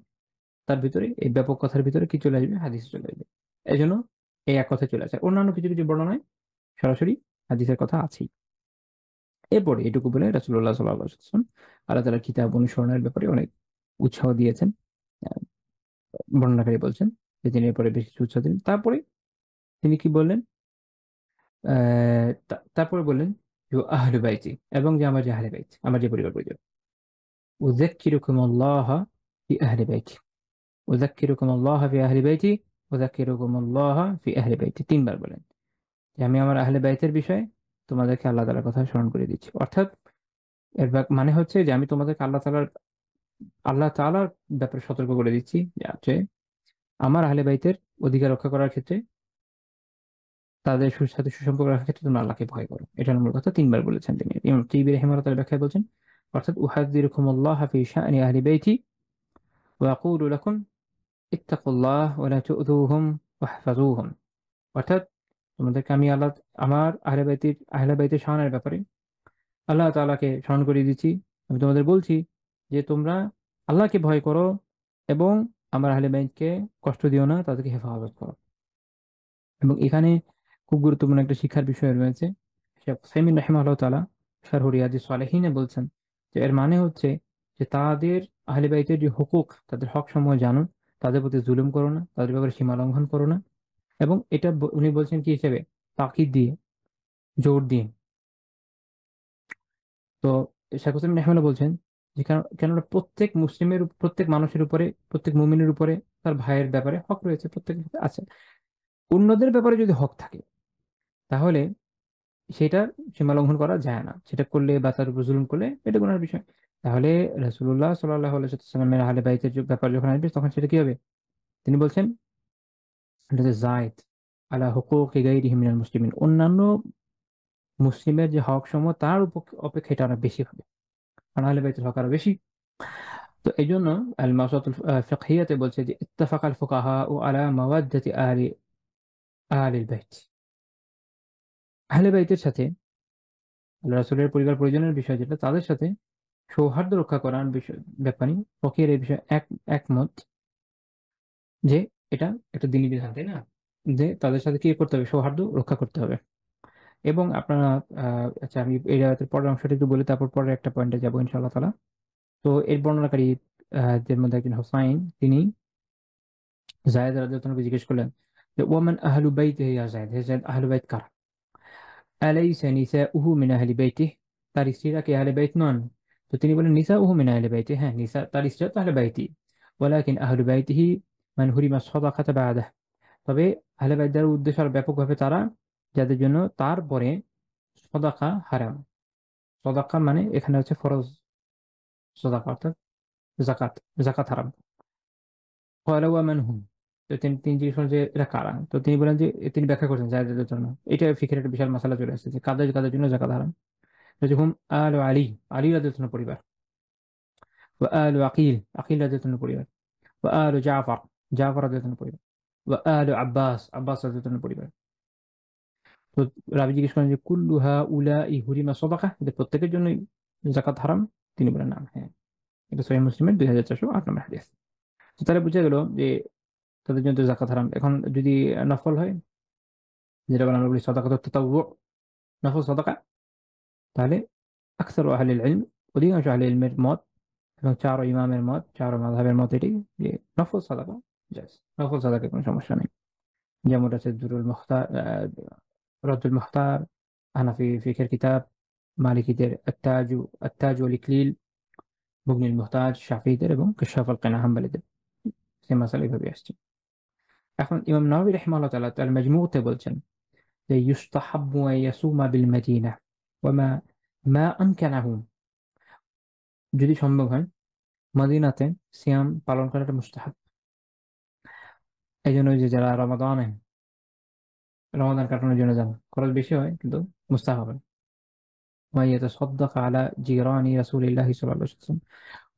তার ভিতরে এই ব্যাপক কথার ভিতরে কি চলে আসবে? হাদিস চলে আসবে। এই জন্য এই এক কথা চলে আসে। অন্যান্য কিছু কিছু বর্ণনায় সরাসরি হাদিসের কথা আছেই। এরপরে এটুকু বলে রাসূলুল্লাহ সাল্লাল্লাহু আলাইহি ওয়াসাল্লাম আল্লাহ তাআলার কিতাব অনুসরণের ব্যাপারে অনেক উৎসাহ দিয়েছেন। আহ, বর্ণনাকারী বলছেন যে তিনি এরপরে বেশি কিছু উৎসাহ দিলেন। তারপরে তিনি কি বললেন? তারপরে বললেন যে আহলে বাইতি, এবং যে আমার যে আহলে বাইত, আমার যে পরিবার পরিজন। উযাক্কিরুকুম আল্লাহ ফি আহলি বাইতি, উযাক্কিরুকুম আল্লাহ ফি আহলি বাইতি, উযাক্কিরুকুম আল্লাহ ফি আহলি বাইতি, তিনবার বলেন যে আমি আমার আহলে বাইতের বিষয়ে তোমাদেরকে আল্লাহ তাআলার কথা স্মরণ করে দিচ্ছি। অর্থাৎ এর মানে হচ্ছে যে আমি তোমাদেরকে আল্লাহ তাআলার ব্যাপারে সতর্ক করে দিচ্ছি, যে আমার আহলে বাইতের অধিকার রক্ষা করার ক্ষেত্রে, তাদের সাথে সুসম্পর্ক রাখার ক্ষেত্রে তোমরা আল্লাহকে ভয় করো। এটার মূল কথা তিনবার বলেছেন তিনি। ইমাম তিবরি রাহিমাহুল্লাহ তাআলা ব্যাখ্যায় বলছেন অর্থাৎ উহাযযিরুকুমুল্লাহ ফি শা'নি আহলি বাইতি ওয়া আকুলু লাকুম ইত্তাকুল্লাহ ওয়া লা তু'যুহুম ওয়াহফাযুহুম। অর্থাৎ তোমাদেরকে আমি আমার আহলে বাইতের শানের ব্যাপারে আল্লাহ তাআলাকে স্মরণ করিয়ে দিচ্ছি। আমি তোমাদের বলছি যে তোমরা আল্লাহকে ভয় করো এবং আমার আহলে বাইতকে কষ্ট দিও না, তাদেরকে হেফাজত করো। এবং এখানে খুব গুরুত্বপূর্ণ একটা শিক্ষার বিষয় রয়েছে। শেখ সাইমিন রাহিমাহুল্লাহ তাআলা শারহু রিয়াদিস সালেহিনে বলছেন যে এর মানে হচ্ছে যে তাদের আহলে বাইতের যে হুকুক, তাদের হক সমূহ জানো, তাদের প্রতি জুলুম করো না, তাদের ব্যাপারে সীমা লঙ্ঘন করো না। এবং এটা উনি বলছেন কি হিসেবে? তাকিদ দিয়ে, জোর দিয়ে। তো শেখ হোসেন রাহিমাহুল্লাহ বলছেন যে কেননা প্রত্যেক মানুষের উপরে, প্রত্যেক মুমিনের উপরে তার ভাইয়ের ব্যাপারে হক রয়েছে, প্রত্যেক আছে। অন্যদের ব্যাপারে যদি হক থাকে তাহলে সেটা সীমা লঙ্ঘন করা যায় না, সেটা করলে বা তার উপর জুলুম করলে এটা গুনার বিষয়। তাহলে রাসূলুল্লাহ সাল্লাল্লাহু আলাইহি ওয়াসাল্লামের আহলে বাইতের ব্যাপার যখন আসবে তখন সেটা কি হবে? তিনি বলছেন এটা যে জায়েদ আলা হুকুকি গায়রিহি মিনাল মুসলিমিন, অন্যান্য মুসলিমের যে হক সমূহ তার অপেক্ষা এটা অনেক বেশি হবে, কারণ আহলে বাইতের হক আরো বেশি। তো এই জন্য আল মাওসুআতুল ফিকহিয়াতে বলছে যে ইত্তাফাকাল ফুকাহাউ আলা মাওয়াদ্দাতি আহলিল বাইত, আহলে বাইতের সাথে আল্লাহ রাসূলের পরিবার পরিজনের বিষয় যেটা, তাদের সাথে সৌহার্দ্য রক্ষা করার বিষয় ব্যাপারে ফকিহের এই বিষয়ে একমত যে এটা একটা দ্বীনি বিধান, তাই না? যে তাদের সাথে কি করতে হবে? সৌহার্দ্য রক্ষা করতে হবে। এবং আপনারা আচ্ছা আমি এই রায়তের পরের অংশটা একটু বলি, তারপর পরের একটা পয়েন্টে যাবো ইনশাআল্লাহ তাআলা। তো এর বর্ণনাকারী দের মধ্যে একজন হুসাইন, তিনি যায়েদ রাদিয়াল্লাহু আনহু জিজ্ঞেস করলেন যে ওয়ামান আহলু বাইতিহি ইয়া যায়েদ, হে যায়েদ আহলু বাইত কারা? আলাইসা নিসাউহু মিন আহলি বাইতিহি, তার স্ত্রীরা কি আহলে বাইত নন? তো তিনি বলেন নিসাউহু মিন আহলি বাইতিহি, হ্যাঁ নিসা তার স্ত্রীরা তো আহলে বাইতি, ওয়ালাকিন আহলু বাইতিহি মান হুরিমা সাদাকাতা বাদাহ, তবে আহলে বাইত দ্বারা উদ্দেশ্য আর ব্যাপকভাবে তারা যাদের জন্য তারপরে সদাকা হারাম। সদাকা মানে এখানে হচ্ছে ফরজ সদাকা, অর্থাৎ জাকাত, জাকাত হারাম। ক্বালা ওয়া মান হুম, তো তিনি জিজ্ঞেস করেন যে এরা কারা? তো তিনি বলেন যে তিনি ব্যাখ্যা করছেন জায়েদের জন্য। এটা ফিকহের একটা বিশাল মাসালা চলে আসছে যে কাদের কাদের জন্য জাকাত হারাম। যেরকম আলু আলী, আলী রাদিয়াল্লাহু আনহু পরিবার, ওয়া আলু আকিল, আকিল রাদিয়াল্লাহু আনহু পরিবার, ওয়া আলু জাফর, জাফর রাদিয়াল্লাহু আনহু পরিবার, ওয়া আলু আব্বাস, আব্বাস রাদিয়াল্লাহু আনহু পরিবার। তো রাবি জিজ্ঞেস করেন যে কুল্লু হাউলাই হুরিমা সাদাকা, এদের প্রত্যেকের জন্যই জাকাত হারাম? তিনি বলেন না, হ্যাঁ। এটা সহিহ মুসলিমের 2408 নম্বর হাদিস। তো তাহলে বুঝা গেল যে তাদের জন্য তো জাকাত হারাম। এখন যদি নফল হয়, যেটা আমরা বলি সাদাকাত তাতাওয়ু, নফল সাদাকা, তাহলে আকসারু আহলিল ইলম, অধিকাংশ আহলি ইলমের মত এবং চার ইমামের মত, চার মাযহাবের মত এটাই যে নফল সাদাকা জায়েজ, নফল সাদাকায় কোনো সমস্যা নেই। যেমন আছে দুরুল মুখতার, রদ্দুল মুখতার, হানাফি ফিকহের কিতাব, মালিকিদের আত্তাজ ওয়াল ইকলিল, মুগনিল মুহতাজ শাফিঈদের, এবং কাশফাল কানা হাম্বলীদের। সে মাসালা এইভাবে আসছে। এখন ইমাম নাওয়াবী রাহিমাহুল্লাহ তাআলা তার মাজমুতে বলছেন যে ইউস্তাহাব্বু আন ইয়াসুমা বিল মাদিনা ওয়া মা আমকানাহু, যদি সম্ভব হয় মদিনাতে সিয়াম পালন করাটা মুস্তাহাব। এই জন্য যে যারা রমাদান কাটানোর জন্য যান, খরচ বেশি হয় কিন্তু মুস্তাহাব হবে। ওয়া ইয়াতাসাদ্দাক আলা জিরানি রাসূলিল্লাহি সাল্লাল্লাহু আলাইহি ওয়াসাল্লাম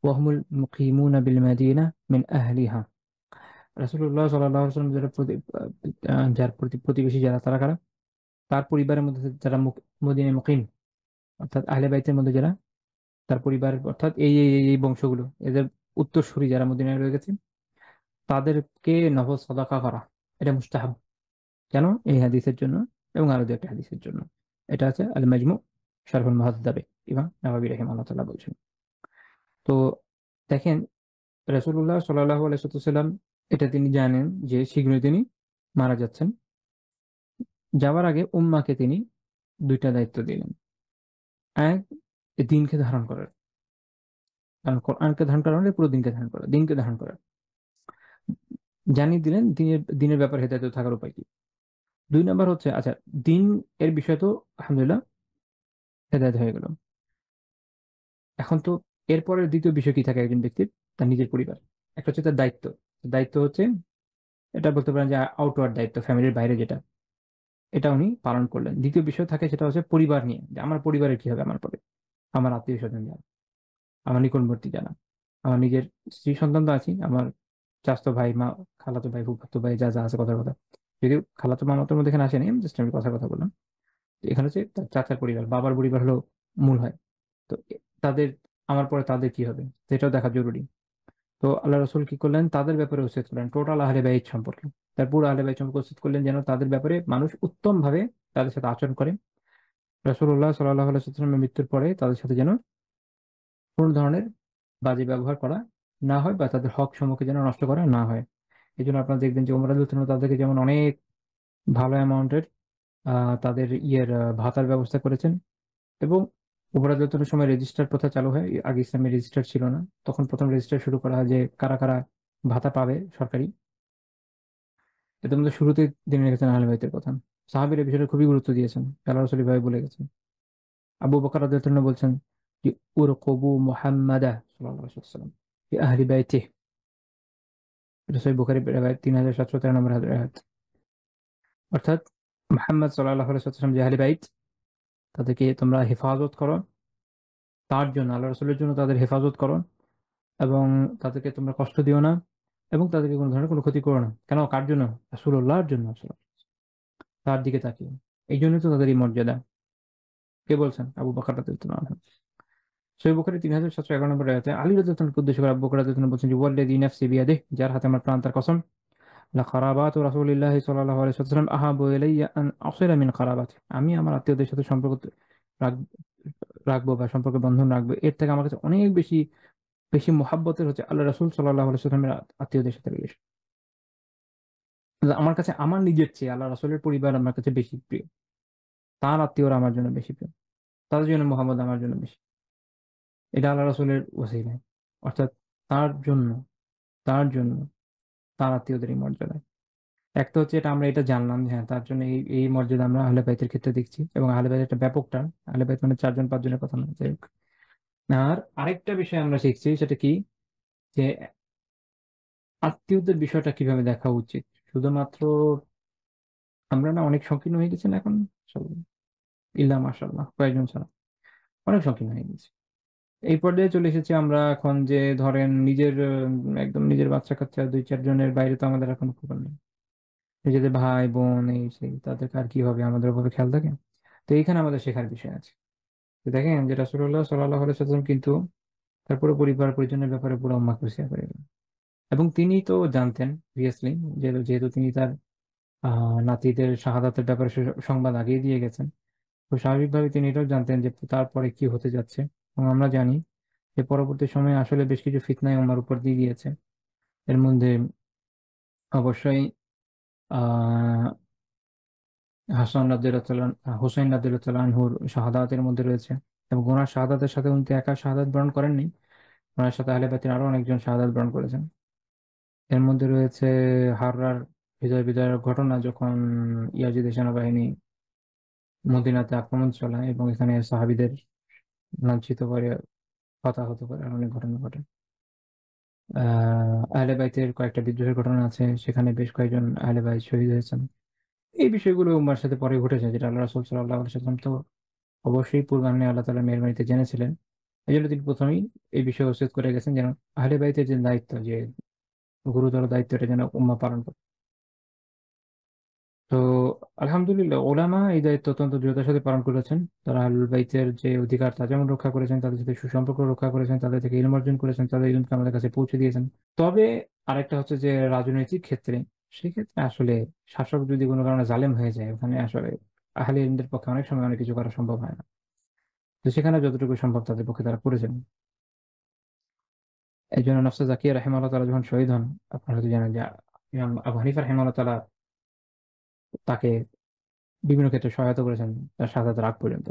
ওয়া হুমুল মুকিমুনা বিল মাদিনা মিন আহলিহা, রাসূলুল্লাহ সাল্লাল্লাহু আলাইহি ওয়াসাল্লাম যার প্রতিবেশী যারা, তারা কারা? তার পরিবারের মধ্যে যারা মদিনায় মুকিম, অর্থাৎ আহলে বাইতের মধ্যে যারা, তার পরিবার অর্থাৎ এই বংশগুলো, এদের উত্তরসূরি যারা মদিনায় রয়ে গেছে, তাদেরকে নফল সাদাকা করা এটা মুস্তাহাব। কেন? এই হাদিসের জন্য এবং আরো দু একটা হাদিসের জন্য। এটা আছে আল মাজমু শারহুল মুহাদ্দাবে, ইমাম নাওয়াবী রাহিমাহুল্লাহ তাআলা বলছেন। তো দেখেন রাসূলুল্লাহ সাল্লাল্লাহু আলাইহি ওয়াসাল্লাম এটা তিনি জানেন যে শীঘ্রই তিনি মারা যাচ্ছেন। যাওয়ার আগে উম্মাহকে তিনি দুইটা দায়িত্ব দিলেন। এক, দিনকে ধারণ করার, কারণ কোরআনকে ধারণ করা মানে পুরো দিনকে ধারণ করা, দিনকে ধারণ করা। জানিয়ে দিলেন দিনের ব্যাপারে হেদায়েত থাকার উপায় কি। দুই নাম্বার হচ্ছে, আচ্ছা দিন এর বিষয় তো আলহামদুলিল্লাহ হেদায়েত হয়ে গেল। এখন তো এরপরের দ্বিতীয় বিষয় কি থাকে একজন ব্যক্তির? তার নিজের পরিবার। একটা হচ্ছে তার দায়িত্ব, দায়িত্ব হচ্ছে এটা বলতে পারেন যে আউটওয়ার্ড দায়িত্ব, ফ্যামিলির বাইরে যেটা, এটা উনি পালন করলেন। দ্বিতীয় বিষয় থাকে সেটা হচ্ছে পরিবার নিয়ে, যে আমার পরিবারের কি হবে আমার পরে, আমার আত্মীয় স্বজন যারা, আমার নিকটবর্তী যারা, আমার নিজের স্ত্রী সন্তান তো আছি, আমার চাচাতো ভাই, মা, খালাতো ভাই, ফুফাতো ভাই, যা যা আছে কথার কথা, যদিও খালাতো মামাতোর মধ্যে এখানে আসেনি, আমি জাস্ট আমি কথার কথা বললাম। তো এখানে হচ্ছে তার চাচার পরিবার, বাবার পরিবার হলো মূল হয়। তো তাদের, আমার পরে তাদের কি হবে সেটাও দেখা জরুরি। তো আল্লাহ রসুল কি করলেন? তাদের ব্যাপারে ওসিয়ত করলেন টোটাল আহলে বাইত সম্পর্কে, তার পুরো আহলে বাইত সম্পর্কে ওসিয়ত করলেন যেন তাদের ব্যাপারে মানুষ উত্তম ভাবে তাদের সাথে আচরণ করে। রাসূলুল্লাহ সাল্লাল্লাহু আলাইহি ওয়াসাল্লামের মৃত্যুর পরে তাদের সাথে যেন কোন ধরনের বাজে ব্যবহার করা না হয়, বা তাদের হক সমূহকে যেন নষ্ট করা না হয়। এই জন্য আপনারা দেখবেন যে ওমর রাদিয়াল্লাহু আনহু তাদেরকে যেমন অনেক ভালো অ্যামাউন্টের তাদের ভাতার ব্যবস্থা করেছেন, এবং উপরাজের সময় রেজিস্টার প্রথা চালু হয়, আগে ইসলামে রেজিস্টার ছিল না। তখন প্রথম রেজিস্টার শুরু করা হয় যে কারা কারা ভাতা পাবে সরকারি। এদের মধ্যে শুরুতে তিনি রেখেছেন আহলে বাইতের কথা। সাহাবীরা বিষয়টা খুবই গুরুত্ব দিয়েছেন, আল্লাহ রাসূল ভাবে বলে গেছেন। আবু বকর রাদিয়াল্লাহু আনহু বলছেন যে উরকুবু মুহাম্মাদা সাল্লাল্লাহু আলাইহি ওয়াসাল্লাম ফি আহলি বাইতিহি। এটা সহিহ বুখারী রিওয়ায়াত 3713 নম্বর হাদিস। অর্থাৎ মুহাম্মদ সাল্লাল্লাহু আলাইহি ওয়াসাল্লাম যে আহলি বাইত, তাদেরকে তোমরা হেফাজত করো, তার জন্য আল্লাহ রাসূলের জন্য তাদের হেফাজত করো, এবং তাদেরকে তোমরা কষ্ট দিও না, এবং তাদেরকে কোনো ধরনের কোনো ক্ষতি করো না। কেন? কার জন্য? রাসূলুল্লাহর জন্য আসলে, তার দিকে তাকিয়ে। এই জন্যই তো তাদের এই মর্যাদা। কে বলছেন? আবু বকর রাদিয়াল্লাহু আনহু। সহিহ বুখারী 3711 নম্বর আয়াতে আলী রাদিয়াল্লাহু আনহু উদ্দেশ্য করে আবু বকর রাদিয়াল্লাহু আনহু বলছেন যে ওয়াল্লাযী নাফসি বিয়াদিহি, যার হাতে আমার প্রাণ তার কসম, লা খারাবাতু রাসূলিল্লাহি সাল্লাল্লাহু আলাইহি ওয়াসাল্লাম আহাবু ইলাইয়া আন আসিলা মিন খারাবাতি। আমি আমার আত্মীয়দের সাথে সম্পর্ক রাখ- রাখবো বা সম্পর্ক বন্ধন রাখবো, এর থেকে আমার কাছে অনেক বেশি বেশি মহাব্বতের হচ্ছে আল্লাহ রাসূল সাল্লাল্লাহু আলাইহি ওয়াসাল্লামের আত্মীয়দের সাথে রিলেশন। আমার কাছে আমার নিজের চেয়ে আল্লাহ রাসূলের পরিবার আমার কাছে বেশি প্রিয়, তার আত্মীয়রা আমার জন্য বেশি প্রিয়, তাদের জন্য মোহাম্মদ আমার জন্য বেশি। এটা আল্লাহ রাসূলের ওসিলায়, অর্থাৎ তার জন্য, তার জন্য তার আত্মীয়দের এই মর্যাদা। এক তো হচ্ছে এটা আমরা এটা জানলাম যে হ্যাঁ, তার জন্য এই এই মর্যাদা আমরা আহলে বাইতের ক্ষেত্রে দেখছি, এবং আহলে বাইত একটা ব্যাপক টার্ম। আহলে বাইত মানে 4 জন 5 জনের কথা না, যাই হোক। আর আরেকটা বিষয় আমরা শিখছি, সেটা কি, যে আত্মীয়দের বিষয়টা কিভাবে দেখা উচিত। শুধুমাত্র আমরা না অনেক সংকীর্ণ হয়ে গেছি না এখন সব, ইল্লা মাশাআল্লাহ কয়েকজন ছাড়া অনেক সংকীর্ণ হয়ে গেছে। এই পর্যায়ে চলে এসেছি আমরা এখন, যে ধরেন নিজের একদম নিজের বাচ্চা কাচ্চা 2-4 জনের বাইরে তো আমাদের এখন খবর নেই। নিজেদের ভাই বোন এই সেই, তাদের আর কি হবে, আমাদের উপরে খেয়াল থাকে। তো এইখানে আমাদের শেখার বিষয় আছে। তো দেখেন যে রাসূলুল্লাহ সাল্লাল্লাহু আলাইহি ওয়াসাল্লাম কিন্তু তার পুরো পরিবার পরিজনের ব্যাপারে পুরো আম্মা কুরসিয়া করে গেলেন। এবং তিনি তো জানতেন অবভিয়াসলি, যেহেতু তিনি তার নাতিদের শাহাদাতের ব্যাপারে সংবাদ আগিয়ে দিয়ে গেছেন, তো স্বাভাবিকভাবে তিনি এটাও জানতেন যে তারপরে কি হতে যাচ্ছে। এবং আমরা জানি যে পরবর্তী সময়ে আসলে বেশ কিছু ফিতনায় উম্মার উপর দিয়ে গিয়েছে। এর মধ্যে অবশ্যই আহ হাসান রাদিয়াল্লাহু হুসাইন রাদিয়াল্লাহু আনহুর শাহাদাতের মধ্যে রয়েছে। এবং ওনার শাহাদাতের সাথে উনি তো একা শাহাদাত বরণ করেননি, ওনার সাথে আহলে বাইতের আরো অনেকজন শাহাদাত বরণ করেছেন। এর মধ্যে রয়েছে হাররার হৃদয় বিদায়ের ঘটনা, যখন ইয়াজিদের সেনাবাহিনী মদিনাতে আক্রমণ চালায় এবং এখানে সাহাবীদের লাঞ্ছিত করে, হতাহত করে, আর অনেক ঘটনা ঘটে। আহলে বাইতের কয়েকটা বিদ্রোহের ঘটনা আছে, সেখানে বেশ কয়েকজন আহলে বাইত শহীদ হয়েছেন। এই বিষয়গুলো উম্মার সাথে পরে ঘটেছে, যেটা আল্লাহ রাসূল সাল্লাল্লাহু আলাইহি ওয়াসাল্লাম তো অবশ্যই পূর্বাহ্নে আল্লাহ তাআলার মেহেরবানিতে জেনেছিলেন। এই জন্য তিনি প্রথমেই এই বিষয়ে ওসিয়ত করে গেছেন যেন আহলে বাইতের যে দায়িত্ব, যে গুরুতর দায়িত্ব, এটা যেন উম্মাহ পালন করে। তো আলহামদুলিল্লাহ ওলামা এই দায়িত্ব অত্যন্ত দৃঢ়তার সাথে পালন করেছেন। তারা আহলুল বাইতের যে অধিকার তা যেমন রক্ষা করেছেন, তাদের সাথে সুসম্পর্ক রক্ষা করেছেন, তাদের থেকে ইলম অর্জন করেছেন, তাদের ইলমকে আমাদের কাছে পৌঁছে দিয়েছেন। তবে আরেকটা হচ্ছে যে রাজনৈতিক ক্ষেত্রে, সেক্ষেত্রে আসলে শাসক যদি কোনো কারণে জালেম হয়ে যায়, ওখানে আসলে আহলে ইলমদের পক্ষে অনেক সময় অনেক কিছু করা সম্ভব হয় না। তো সেখানে যতটুকু সম্ভব তাদের পক্ষে তারা করেছেন। এই জন্য নফসে জাকিয়া রাহিমাহুল্লাহ তাআলা যখন শহীদ হন, আপনারা হয়তো জানেন যে ইমাম আবু হানিফা রাহিমাহুল্লাহ তাআলা তাকে বিভিন্ন ক্ষেত্রে সহায়তা করেছেন তার শাহাদাতের আগ পর্যন্ত।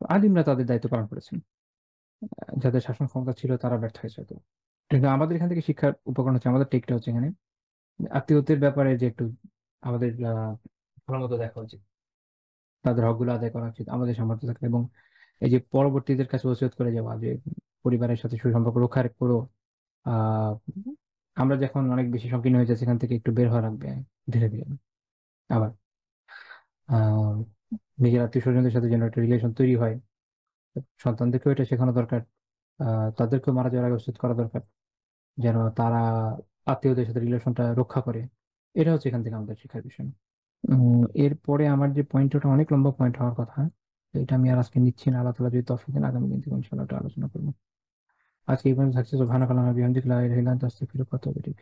আলিমরা তাদের দায়িত্ব পালন করেছেন, যাদের শাসন ক্ষমতা ছিল তারা ব্যর্থ হয়েছে। তো কিন্তু আমাদের এখান থেকে শিক্ষার উপকরণ হচ্ছে, আমাদের টেকটা হচ্ছে এখানে আত্মীয়দের ব্যাপারে যে একটু আমাদের ভালো মতো দেখা উচিত, তাদের হকগুলো আদায় করা উচিত আমাদের সামর্থ্য থাকলে। এবং এই যে পরবর্তীদের কাছে ওসিয়ত করে যাওয়া যে পরিবারের সাথে সুসম্পর্ক রক্ষা করো। আহ আমরা যখন অনেক বেশি সংকীর্ণ হয়ে যাচ্ছে, সেখান থেকে একটু বের হওয়া লাগবে ধীরে ধীরে। আবার আহ নিজের আত্মীয় স্বজনদের সাথে যেন একটা রিলেশন তৈরি হয়, সন্তানদেরকেও এটা শেখানো দরকার। তাদেরকেও মারা যাওয়ার আগে উচিত করা দরকার, যেন তারা আত্মীয়দের সাথে রিলেশনটা রক্ষা করে। এটা হচ্ছে এখান থেকে আমাদের শিক্ষার বিষয়। এরপরে আমার যে পয়েন্ট, ওটা অনেক লম্বা পয়েন্ট হওয়ার কথা, তো এটা আমি আর আজকে নিচ্ছি না। আল্লাহ তাআলা যদি তৌফিক দেন আগামী দিন থেকে ইনশাআল্লাহ এটা আলোচনা করবো। আজকে এই পর্যন্ত থাকছে। সুবহানাকাল্লাহুম্মা ওয়া বিহামদিকা লা ইলাহা ইল্লা আনতা আস্তাগফিরুকা ওয়া আতুবু ইলাইক।